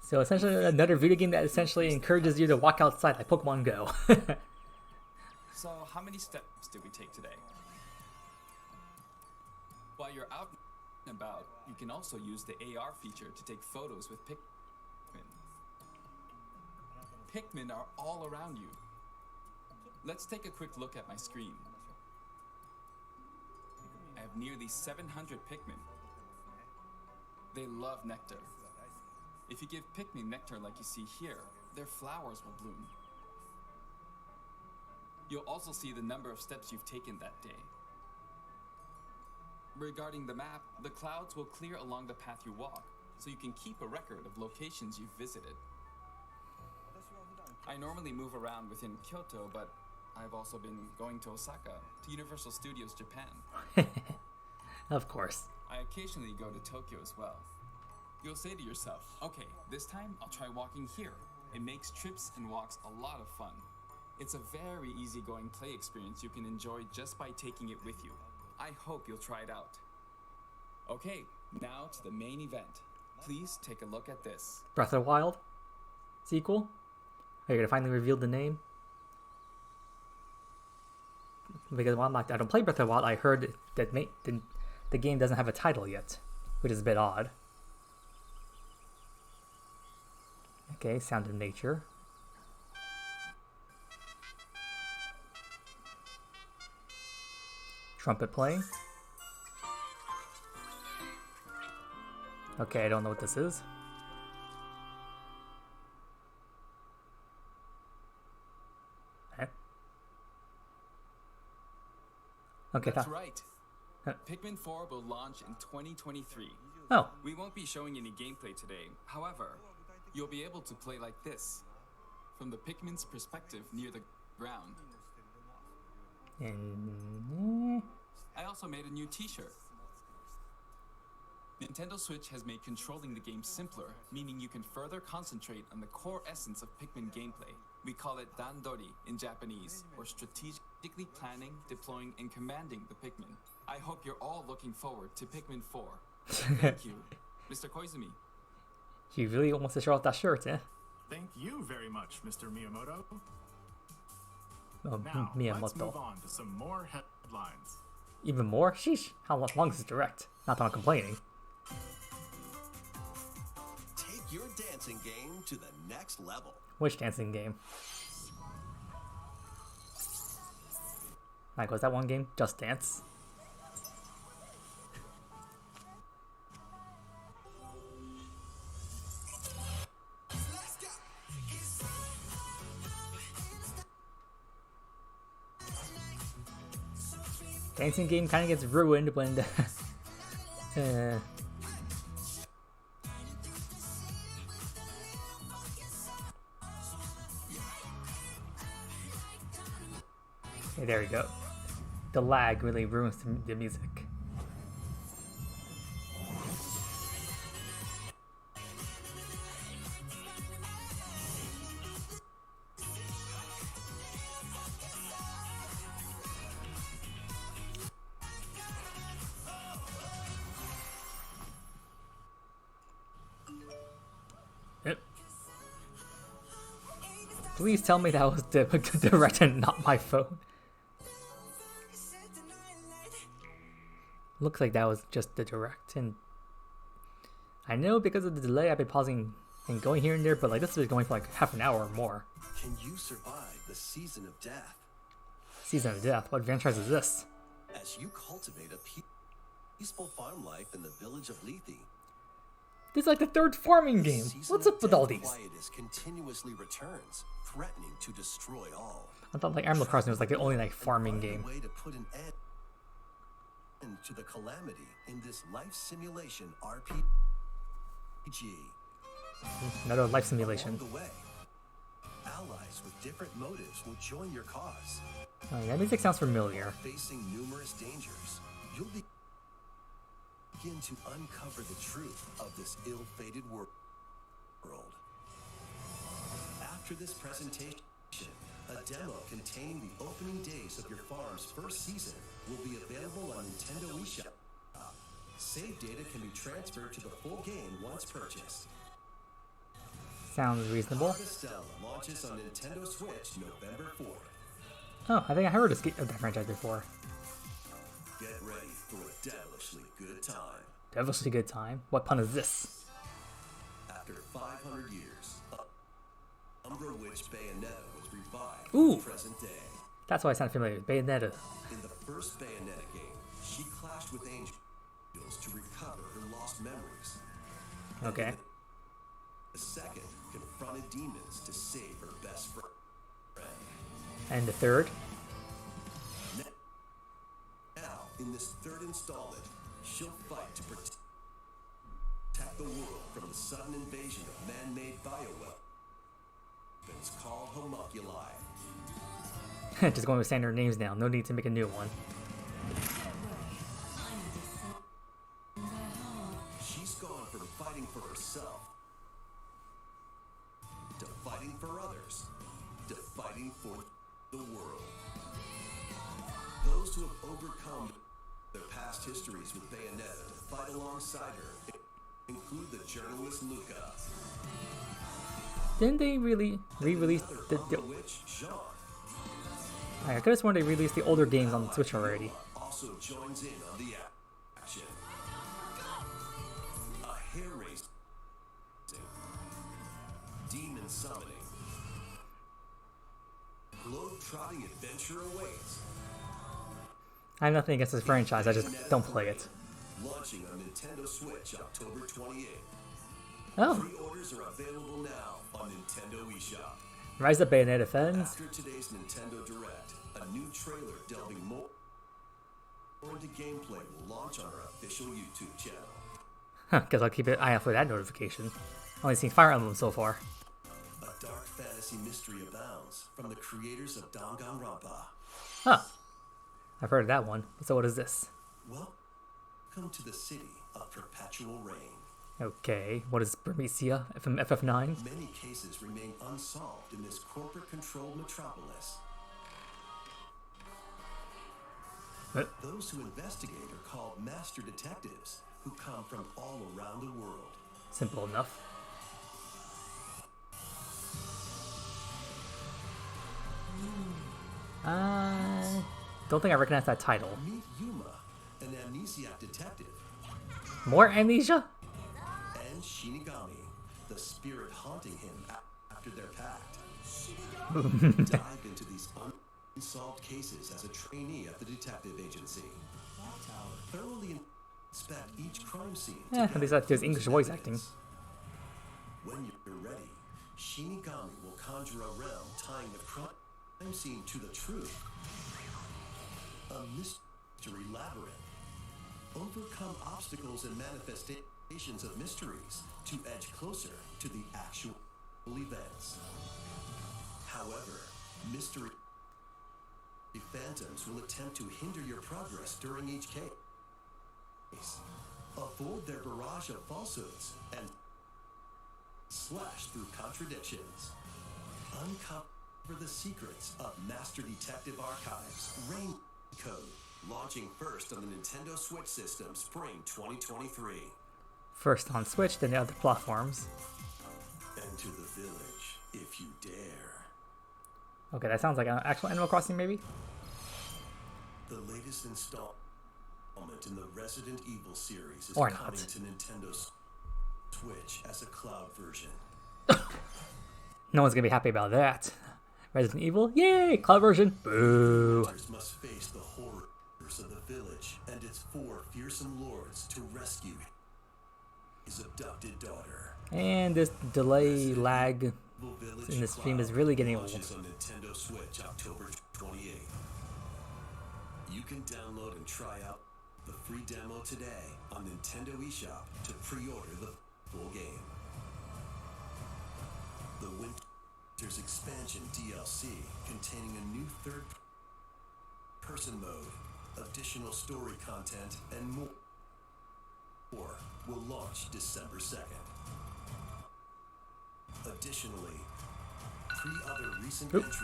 So essentially another video game that essentially encourages you to walk outside like Pokemon Go. So how many steps did we take today? While you're out and about, you can also use the AR feature to take photos with Pikmin. Pikmin are all around you. Let's take a quick look at my screen. I have nearly 700 Pikmin. They love nectar. If you give Pikmin nectar like you see here, their flowers will bloom. You'll also see the number of steps you've taken that day. Regarding the map, the clouds will clear along the path you walk, so you can keep a record of locations you've visited. I normally move around within Kyoto, but I've also been going to Osaka, to Universal Studios Japan. Of course. I occasionally go to Tokyo as well. You'll say to yourself, okay, this time I'll try walking here. It makes trips and walks a lot of fun. It's a very easygoing play experience you can enjoy just by taking it with you. I hope you'll try it out. Okay, now to the main event. Please take a look at this. Breath of the Wild? Sequel? Are you gonna finally reveal the name? Because while I don't play Breath of the Wild, I heard that the game doesn't have a title yet, which is a bit odd. Okay, Sound of Nature. Trumpet playing. Okay, I don't know what this is. Okay, That's right. Pikmin 4 will launch in 2023. Oh. We won't be showing any gameplay today. However, you'll be able to play like this, from the Pikmin's perspective near the ground. I also made a new t-shirt. Nintendo Switch has made controlling the game simpler, meaning you can further concentrate on the core essence of Pikmin gameplay. We call it Dandori in Japanese, or strategically planning, deploying, and commanding the Pikmin. I hope you're all looking forward to Pikmin 4. Thank you, Mr. Koizumi. He really wants to show off that shirt, eh? Thank you very much, Mr. Miyamoto. Oh, Now, Miyamoto. let's move on to some more headlines. Even more? Sheesh. How long is this direct? Not that I'm complaining. Take your dancing game to the next level. Which dancing game? Like, was that one game? Just Dance? Dancing game kind of gets ruined when the Okay, there we go. The lag really ruins the music. Yep. Please tell me that was the direct and not my phone. Looks like that was just the direct, and I know because of the delay I've been pausing and going here and there, but like this is going for like half an hour or more. Can you survive the Season of Death? Season of Death? What franchise is this? As you cultivate a peaceful farm life in the village of Lethe. This is like the third farming game. What's up with all these? Quietus continuously returns, threatening to destroy all. I thought like Animal Crossing was like the only like farming game. Way to put an end to the calamity in this life simulation RPG. Another life simulation. Along the way, allies with different motives will join your cause. Oh, that music sounds familiar. Facing numerous dangers, you'll begin to uncover the truth of this ill-fated world. After this presentation, a demo containing the opening days of your farm's first season will be available on Nintendo eShop. Save data can be transferred to the full game once purchased. Sounds reasonable. Harvestella launches on Nintendo Switch November 4th. Oh, I think I heard of that franchise before. Get ready for a devilishly good time. Devilishly good time? What pun is this? After 500 years, Umbra Witch Bayonetta was revived Ooh. in the present day. That's why I sound familiar with Bayonetta. In the first Bayonetta game, she clashed with angels to recover her lost memories. Okay. The second confronted demons to save her best friend. And the third? Now, in this third installment, she'll fight to protect the world from the sudden invasion of man-made bioweapons called homunculi. Just going with standard names now. No need to make a new one. She's gone from fighting for herself to fighting for others to fighting for the world. Those who have overcome their past histories with Bayonetta to fight alongside her include the journalist Luca. Didn't they really re-release the witch Jean. I could have sworn they released the older games on the Switch already. Also joins in on the action. A hair raising, demon summoning, globe-trotting adventure awaits. I have nothing against this franchise, I just don't play it. Launching on Nintendo Switch October 28th. Oh. Pre-orders are available now on Nintendo eShop. Rise Up Bayonetta fans. After today's Nintendo Direct, a new trailer delving more into gameplay will launch on our official YouTube channel. Huh, guess I'll keep an eye out for that notification. Only seen Fire Emblem so far. A dark fantasy mystery abounds from the creators of Danganronpa. Huh. I've heard of that one. So what is this? Welcome to the city of perpetual rain. Okay, what is Bermesia from FF9? Many cases remain unsolved in this corporate-controlled metropolis. Those who investigate are called master detectives, who come from all around the world. Simple enough. Don't think I recognize that title. Meet Yuma, an amnesiac detective. More amnesia? And Shinigami, the spirit haunting him after their pact. Dive into these unsolved cases as a trainee at the detective agency. Thoroughly inspect each crime scene. Yeah, at least there's English voice acting. When you're ready, Shinigami will conjure a realm tying the crime scene to the truth. A mystery labyrinth. Overcome obstacles and manifestations of mysteries to edge closer to the actual events. However, mystery phantoms will attempt to hinder your progress during each case. Avoid their barrage of falsehoods and slash through contradictions. Uncover the secrets of Master Detective Archives Rain Code, launching first on the Nintendo Switch system spring 2023. First on Switch, then the other platforms. Enter the village if you dare. Okay, that sounds like an actual Animal Crossing, maybe? The latest installment in the Resident Evil series is Or coming not. to Nintendo Switch as a cloud version. No one's gonna be happy about that. Resident Evil, yay! Cloud version, boo! Players must face the horrors of the village and its 4 fearsome lords to rescue his abducted daughter. And this delay lag Village in this Cloud stream is really getting old. launches on Nintendo Switch October 28th. You can download and try out the free demo today on Nintendo eShop to pre-order the full game. The Winter's Expansion DLC, containing a new third-person mode, additional story content, and more, will launch December 2nd. Additionally, 3 other recent entries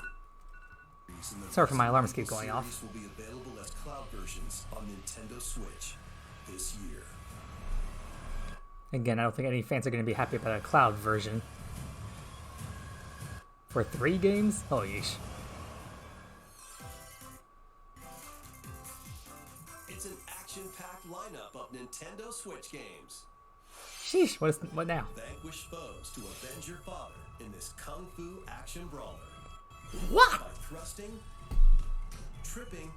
in the Sorry for my alarms Resident keep going Evil off. series will be available as cloud versions on Nintendo Switch this year. Again, I don't think any fans are gonna be happy about a cloud version. For 3 games? Oh, yeesh. It's an action-packed lineup of Nintendo Switch games. Sheesh, what now? Vanquish foes to avenge your father in this kung fu action brawler. What? By thrusting, tripping,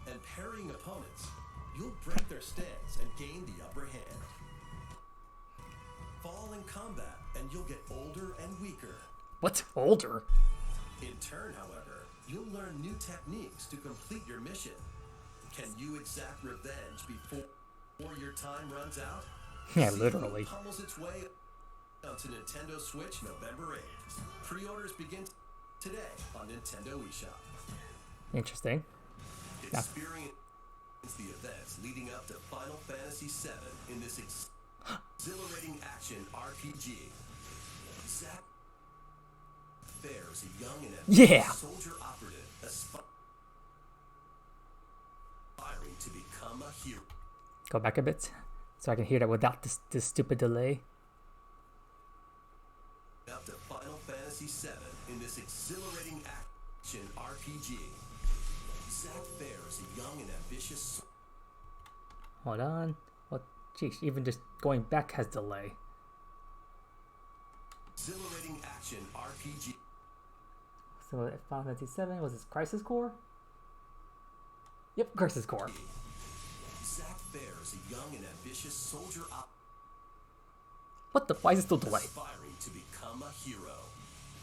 and parrying opponents, you'll break their stance and gain the upper hand. Fall in combat and you'll get older and weaker. What's older? In turn, however, you'll learn new techniques to complete your mission. Can you exact revenge before your time runs out? Yeah, See literally. who pummels its way onto Nintendo Switch November 8th. Pre-orders begin today on Nintendo eShop. Interesting. Experience the events leading up to Final Fantasy VII in this exhilarating action RPG. Zack Fair's a young and ambitious soldier operative aspiring to become a hero. Go back a bit so I can hear that without this stupid delay. Up to Final Fantasy VII in this exhilarating action RPG. Zack Fair is a young and ambitious. Hold on. What? Jeez, even just going back has delay. Exhilarating action RPG. So Final Fantasy VII was this Crisis Core? Yep, Crisis Core. Zack Fair is a young and ambitious soldier What the? Why is it still delay? aspiring to become a hero.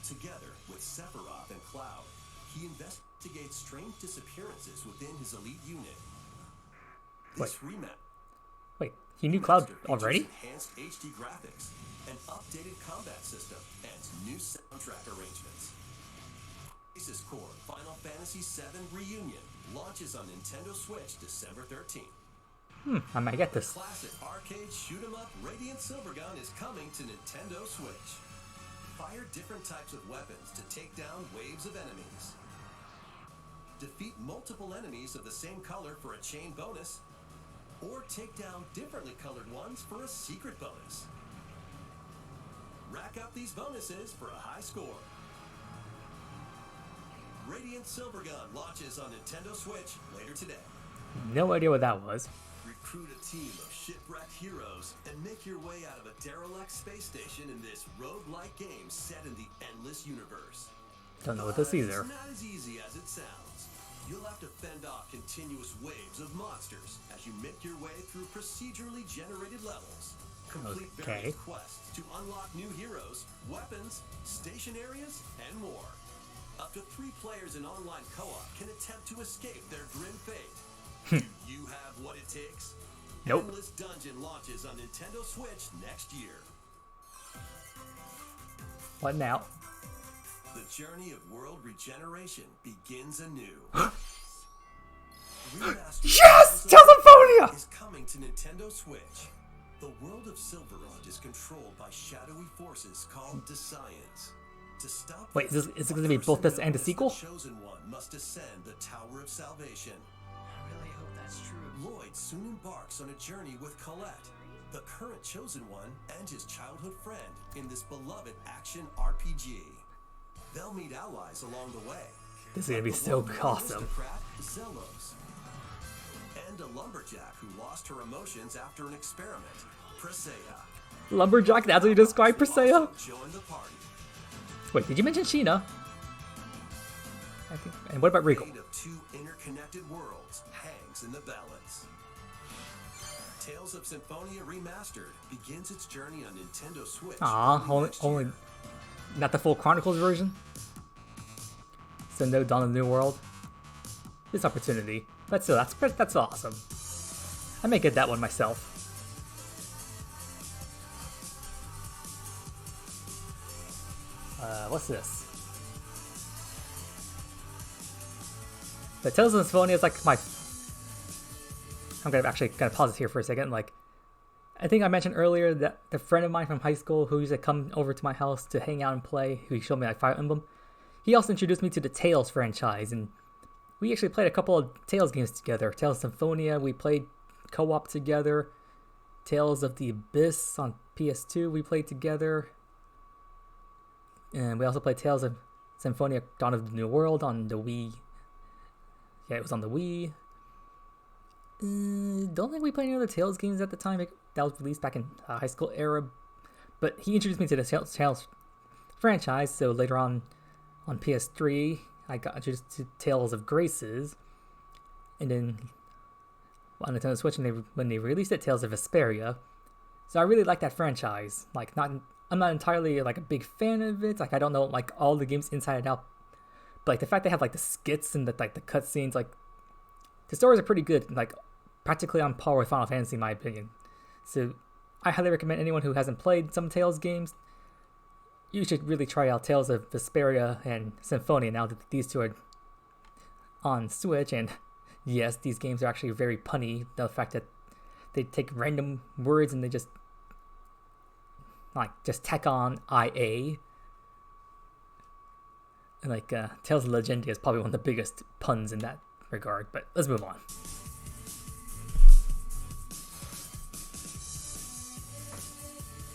Together with Sephiroth and Cloud, he investigates strange disappearances within his elite unit. This remap Wait, he knew Cloud already? enhanced HD graphics, an updated combat system, and new soundtrack arrangements. Crisis Core Final Fantasy VII Reunion launches on Nintendo Switch December 13th. I might get this. Classic arcade shoot-'em-up Radiant Silvergun is coming to Nintendo Switch. Fire different types of weapons to take down waves of enemies. Defeat multiple enemies of the same color for a chain bonus, or take down differently colored ones for a secret bonus. Rack up these bonuses for a high score. Radiant Silvergun launches on Nintendo Switch later today. No idea what that was. Recruit a team of shipwrecked heroes and make your way out of a derelict space station in this roguelike game set in the endless universe. Don't know what this either. It's not as easy as it sounds. You'll have to fend off continuous waves of monsters as you make your way through procedurally generated levels. Complete various quests to unlock new heroes, weapons, station areas, and more. Up to 3 players in online co-op can attempt to escape their grim fate. Do you have what it takes? Nope. Endless Dungeon launches on Nintendo Switch next year. What now? The journey of world regeneration begins anew. Yes! Tales of Symphonia is coming to Nintendo Switch. The world of Silverrond is controlled by shadowy forces called Descience. To stop Wait, is it going to be both this and a sequel? The Chosen One must ascend the Tower of Salvation. I really hope that's true. Lloyd soon embarks on a journey with Colette, the current Chosen One, and his childhood friend in this beloved action RPG. They'll meet allies along the way. This is going to be so awesome. Zelos, and a lumberjack who lost her emotions after an experiment, Presea. Lumberjack, that's how you describe Presea? Join the party. Wait, did you mention Sheena? I think. And what about Regal? Fate of 2 interconnected worlds hangs in the balance. Tales of Symphonia Remastered begins its journey on Nintendo Switch. Only not the full Chronicles version? So no Dawn of the New World? This opportunity. But still, that's awesome. I may get that one myself. What's this? The Tales of Symphonia is like my... I'm gonna pause it here for a second. Like, I think I mentioned earlier that the friend of mine from high school who used to come over to my house to hang out and play, who showed me like Fire Emblem, he also introduced me to the Tales franchise, and we actually played a couple of Tales games together. Tales of Symphonia, we played co-op together. Tales of the Abyss on PS2, we played together. And we also played Tales of Symphonia Dawn of the New World on the Wii. Yeah, it was on the Wii. Don't think we played any other Tales games at the time. That was released back in high school era. But he introduced me to the Tales franchise, so later on PS3, I got introduced to Tales of Graces. And then on Nintendo Switch, when they released it, Tales of Vesperia. So I really like that franchise. I'm not entirely like a big fan of it. Like, I don't know like all the games inside and out. But like the fact they have like the skits and the cutscenes, like the stories are pretty good. Like practically on par with Final Fantasy in my opinion. So I highly recommend anyone who hasn't played some Tales games, you should really try out Tales of Vesperia and Symphonia now that these two are on Switch. And yes, these games are actually very punny. The fact that they take random words and they just tack on IA. And like Tales of Legendia is probably one of the biggest puns in that regard. But let's move on.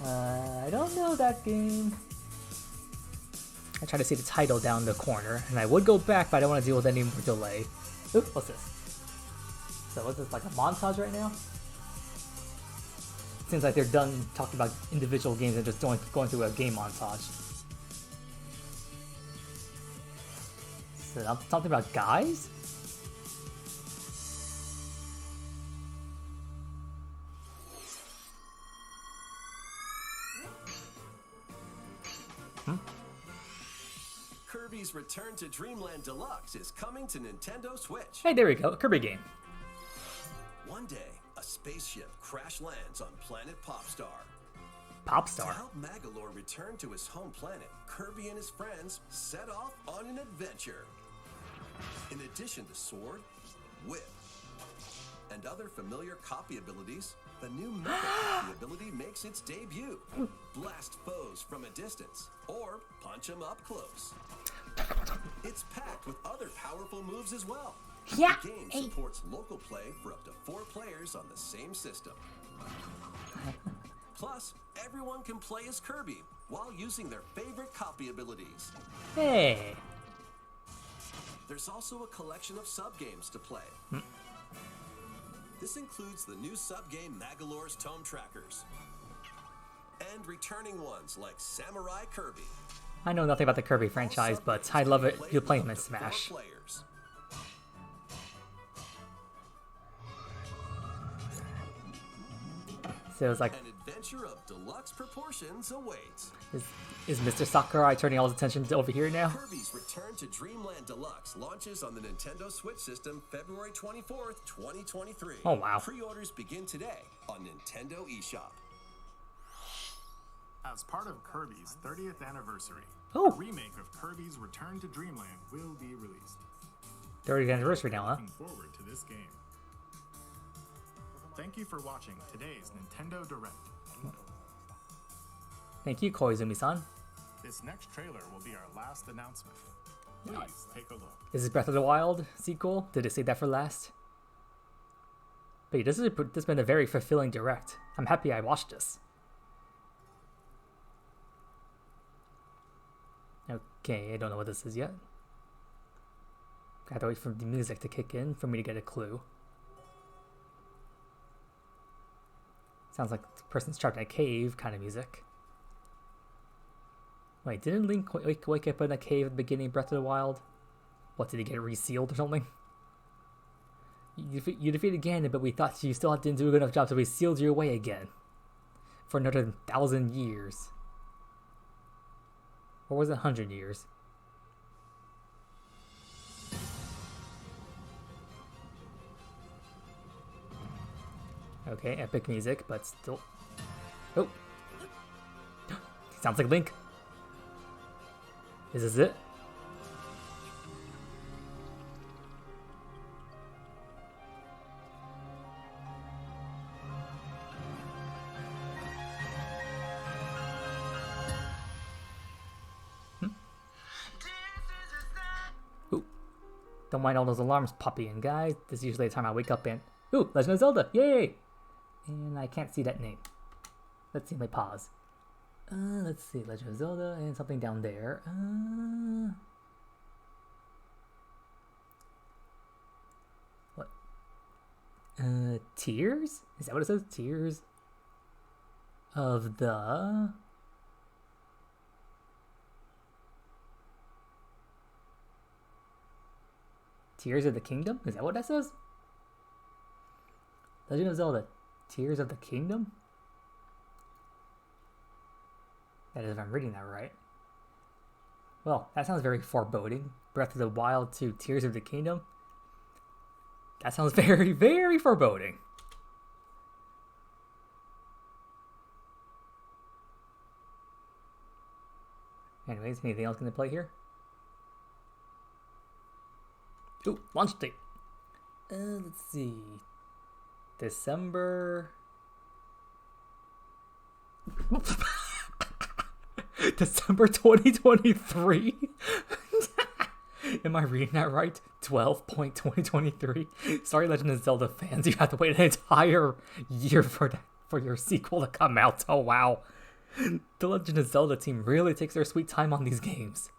I don't know that game. I try to see the title down the corner, and I would go back, but I don't want to deal with any more delay. Oops, what's this? So what's this, like a montage right now? Seems like they're done talking about individual games and just going through a game montage. So something about guys? Kirby's Return to Dreamland Deluxe is coming to Nintendo Switch. Hey, there we go, a Kirby game. One day, a spaceship crash lands on planet Popstar. Popstar? To help Magolor return to his home planet, Kirby and his friends set off on an adventure. In addition to Sword, Whip, and other familiar copy abilities, the new Mecha Copy ability makes its debut. Blast foes from a distance, or punch them up close. It's packed with other powerful moves as well. Yeah. The game supports local play for up to 4 players on the same system. Plus, everyone can play as Kirby while using their favorite copy abilities. Hey. There's also a collection of sub-games to play. This includes the new sub-game Magolor's Tome Trackers. And returning ones like Samurai Kirby. I know nothing about the Kirby franchise, but I love it. You play him in Smash. So it's like, an adventure of deluxe proportions awaits. Is Mr. Sakurai turning all his attention to over here now? Kirby's Return to Dreamland Deluxe launches on the Nintendo Switch system February 24th, 2023. Oh wow. Pre-orders begin today on Nintendo eShop. As part of Kirby's 30th anniversary, a remake of Kirby's Return to Dreamland will be released. 30th anniversary now, huh? Looking forward to this game. Thank you for watching today's Nintendo Direct. Thank you, Koizumi-san. This next trailer will be our last announcement. Please take a look. Is this Breath of the Wild sequel? Did it say that for last? But this has been a very fulfilling Direct. I'm happy I watched this. Okay, I don't know what this is yet. Gotta wait for the music to kick in for me to get a clue. Sounds like the person's trapped in a cave kind of music. Wait, didn't Link wake up in a cave at the beginning of Breath of the Wild? What, did he get resealed or something? You defeated Ganon, but we thought you still didn't do a good enough job, so we sealed you away again. For another 1,000 years. Or was it 100 years? Okay, epic music, but still... Oh! Sounds like Link. Is this it? Ooh. Don't mind all those alarms popping, guys. This is usually the time I wake up and... Ooh, Legend of Zelda! Yay! And I can't see that name. Let's see my pause. Let's see, Legend of Zelda and something down there. What? Tears? Is that what it says? Tears of the... Tears of the Kingdom? Is that what that says? Legend of Zelda, Tears of the Kingdom? That is if I'm reading that right. Well, that sounds very foreboding. Breath of the Wild to Tears of the Kingdom. That sounds very, very foreboding. Anyways, anything else gonna play here? Ooh, launch date. Let's see. December 2023? Am I reading that right? 12.2023. Sorry, Legend of Zelda fans, you have to wait an entire year for your sequel to come out. Oh wow. The Legend of Zelda team really takes their sweet time on these games.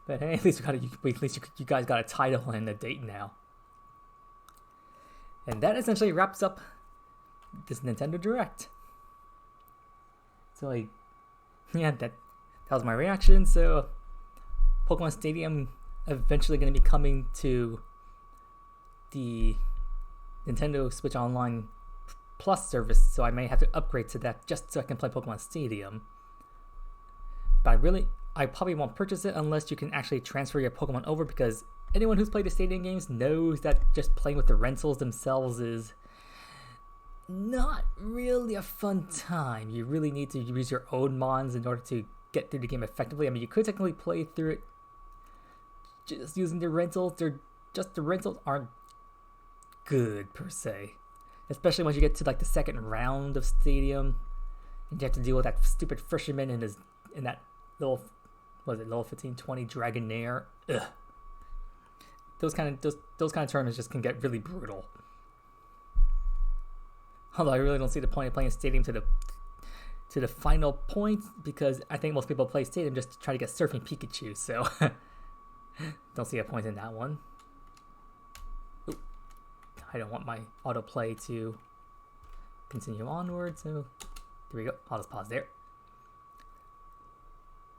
But hey, at least you guys got a title and a date now. And that essentially wraps up this Nintendo Direct. So yeah, that was my reaction. So Pokemon Stadium eventually going to be coming to the Nintendo Switch Online Plus service, so I may have to upgrade to that just so I can play Pokemon Stadium. But I probably won't purchase it unless you can actually transfer your Pokemon over, because anyone who's played the Stadium games knows that just playing with the rentals themselves is not really a fun time. You really need to use your own mons in order to get through the game effectively. I mean, you could technically play through it just using the rentals. The rentals aren't good per se, especially once you get to like the second round of stadium, and you have to deal with that stupid fisherman in that little, level 15-20 Dragonair. Ugh. Those kind of tournaments just can get really brutal. Although I really don't see the point of playing stadium to the final point, because I think most people play stadium just to try to get Surfing Pikachu. So don't see a point in that one. Ooh. I don't want my autoplay to continue onward, so there we go. I'll just pause there.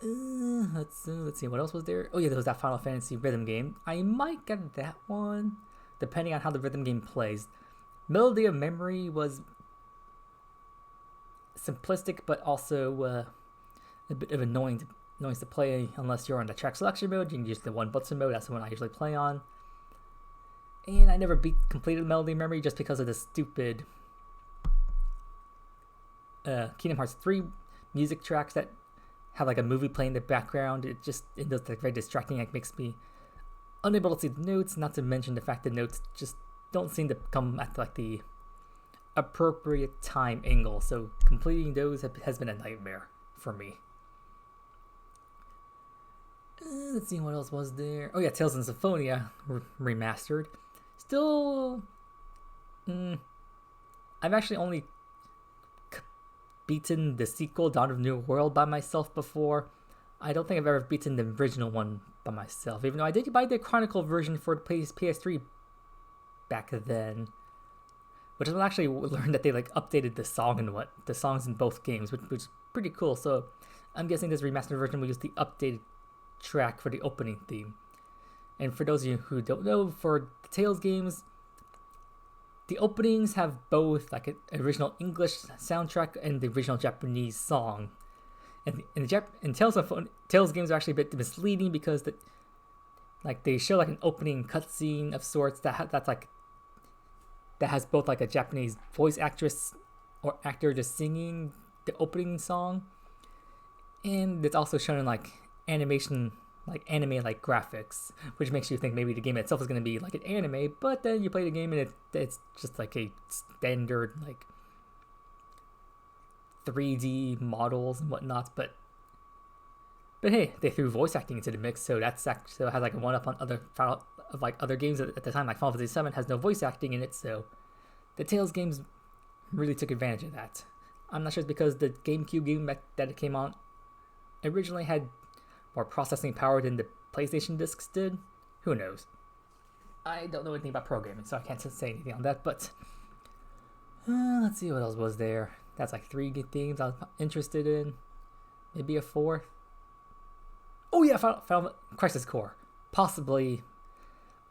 Let's see, what else was there? Oh yeah, there was that Final Fantasy rhythm game. I might get that one, depending on how the rhythm game plays. Melody of Memory was simplistic, but also a bit of annoying to play unless you're on the track selection mode. You can use the one button mode. That's the one I usually play on. And I never completed Melody of Memory just because of the stupid Kingdom Hearts 3 music tracks that have like a movie playing in the background. It does like very distracting. It makes me unable to see the notes. Not to mention the fact that notes just don't seem to come at like the appropriate time angle. So completing those has been a nightmare for me. Let's see, what else was there. Oh yeah, Tales of Symphonia remastered. Still, I've actually only beaten the sequel, Dawn of New World, by myself before. I don't think I've ever beaten the original one by myself, even though I did buy the Chronicle version for the PS3 back then. Which I actually learned that they like updated the songs in both games, which is pretty cool. So I'm guessing this remastered version will use the updated track for the opening theme. And for those of you who don't know, for the Tales games, the openings have both like an original English soundtrack and the original Japanese song. And Tales games are actually a bit misleading because they show like an opening cutscene of sorts that has both like a Japanese voice actress or actor just singing the opening song, and it's also shown in like animation, like anime like graphics, which makes you think maybe the game itself is going to be like an anime, but then you play the game and it's just like a standard like 3D models and whatnot. But hey, they threw voice acting into the mix, so it has like a one up on other games at the time. Like Final Fantasy VII has no voice acting in it, so the Tales games really took advantage of that. I'm not sure it's because the GameCube game that it came on originally had more processing power than the PlayStation discs did. Who knows? I don't know anything about pro gaming, so I can't say anything on that. But let's see, what else was there. That's like 3 games I was interested in. Maybe a 4th. Oh yeah, Final Crisis Core. Possibly.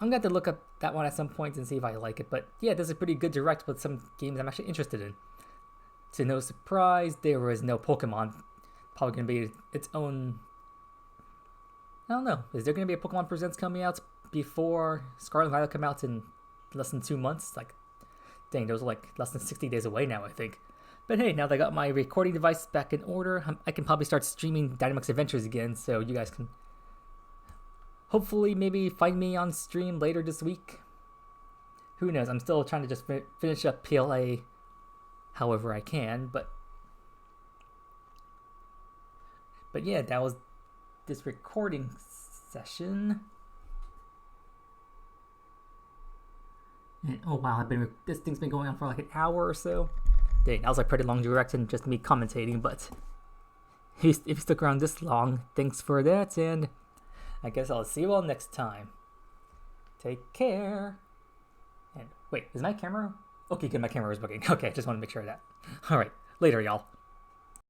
I'm going to have to look up that one at some point and see if I like it. But yeah, there's a pretty good direct with some games I'm actually interested in. To no surprise, there was no Pokemon. Probably going to be its own... I don't know. Is there going to be a Pokemon Presents coming out before Scarlet and Violet come out in less than 2 months? Like, dang, those are like less than 60 days away now, I think. But hey, now that I got my recording device back in order, I can probably start streaming Dynamax Adventures again, so you guys can hopefully maybe find me on stream later this week. Who knows? I'm still trying to just finish up PLA however I can, but yeah, that was this recording session. And oh wow, this thing's been going on for like an hour or so. Dang, that was like pretty long direct and just me commentating, but if you stuck around this long, thanks for that, and I guess I'll see you all next time. Take care. And wait, is my camera? Okay, good, my camera is working. Okay, just want to make sure of that. Alright, later y'all.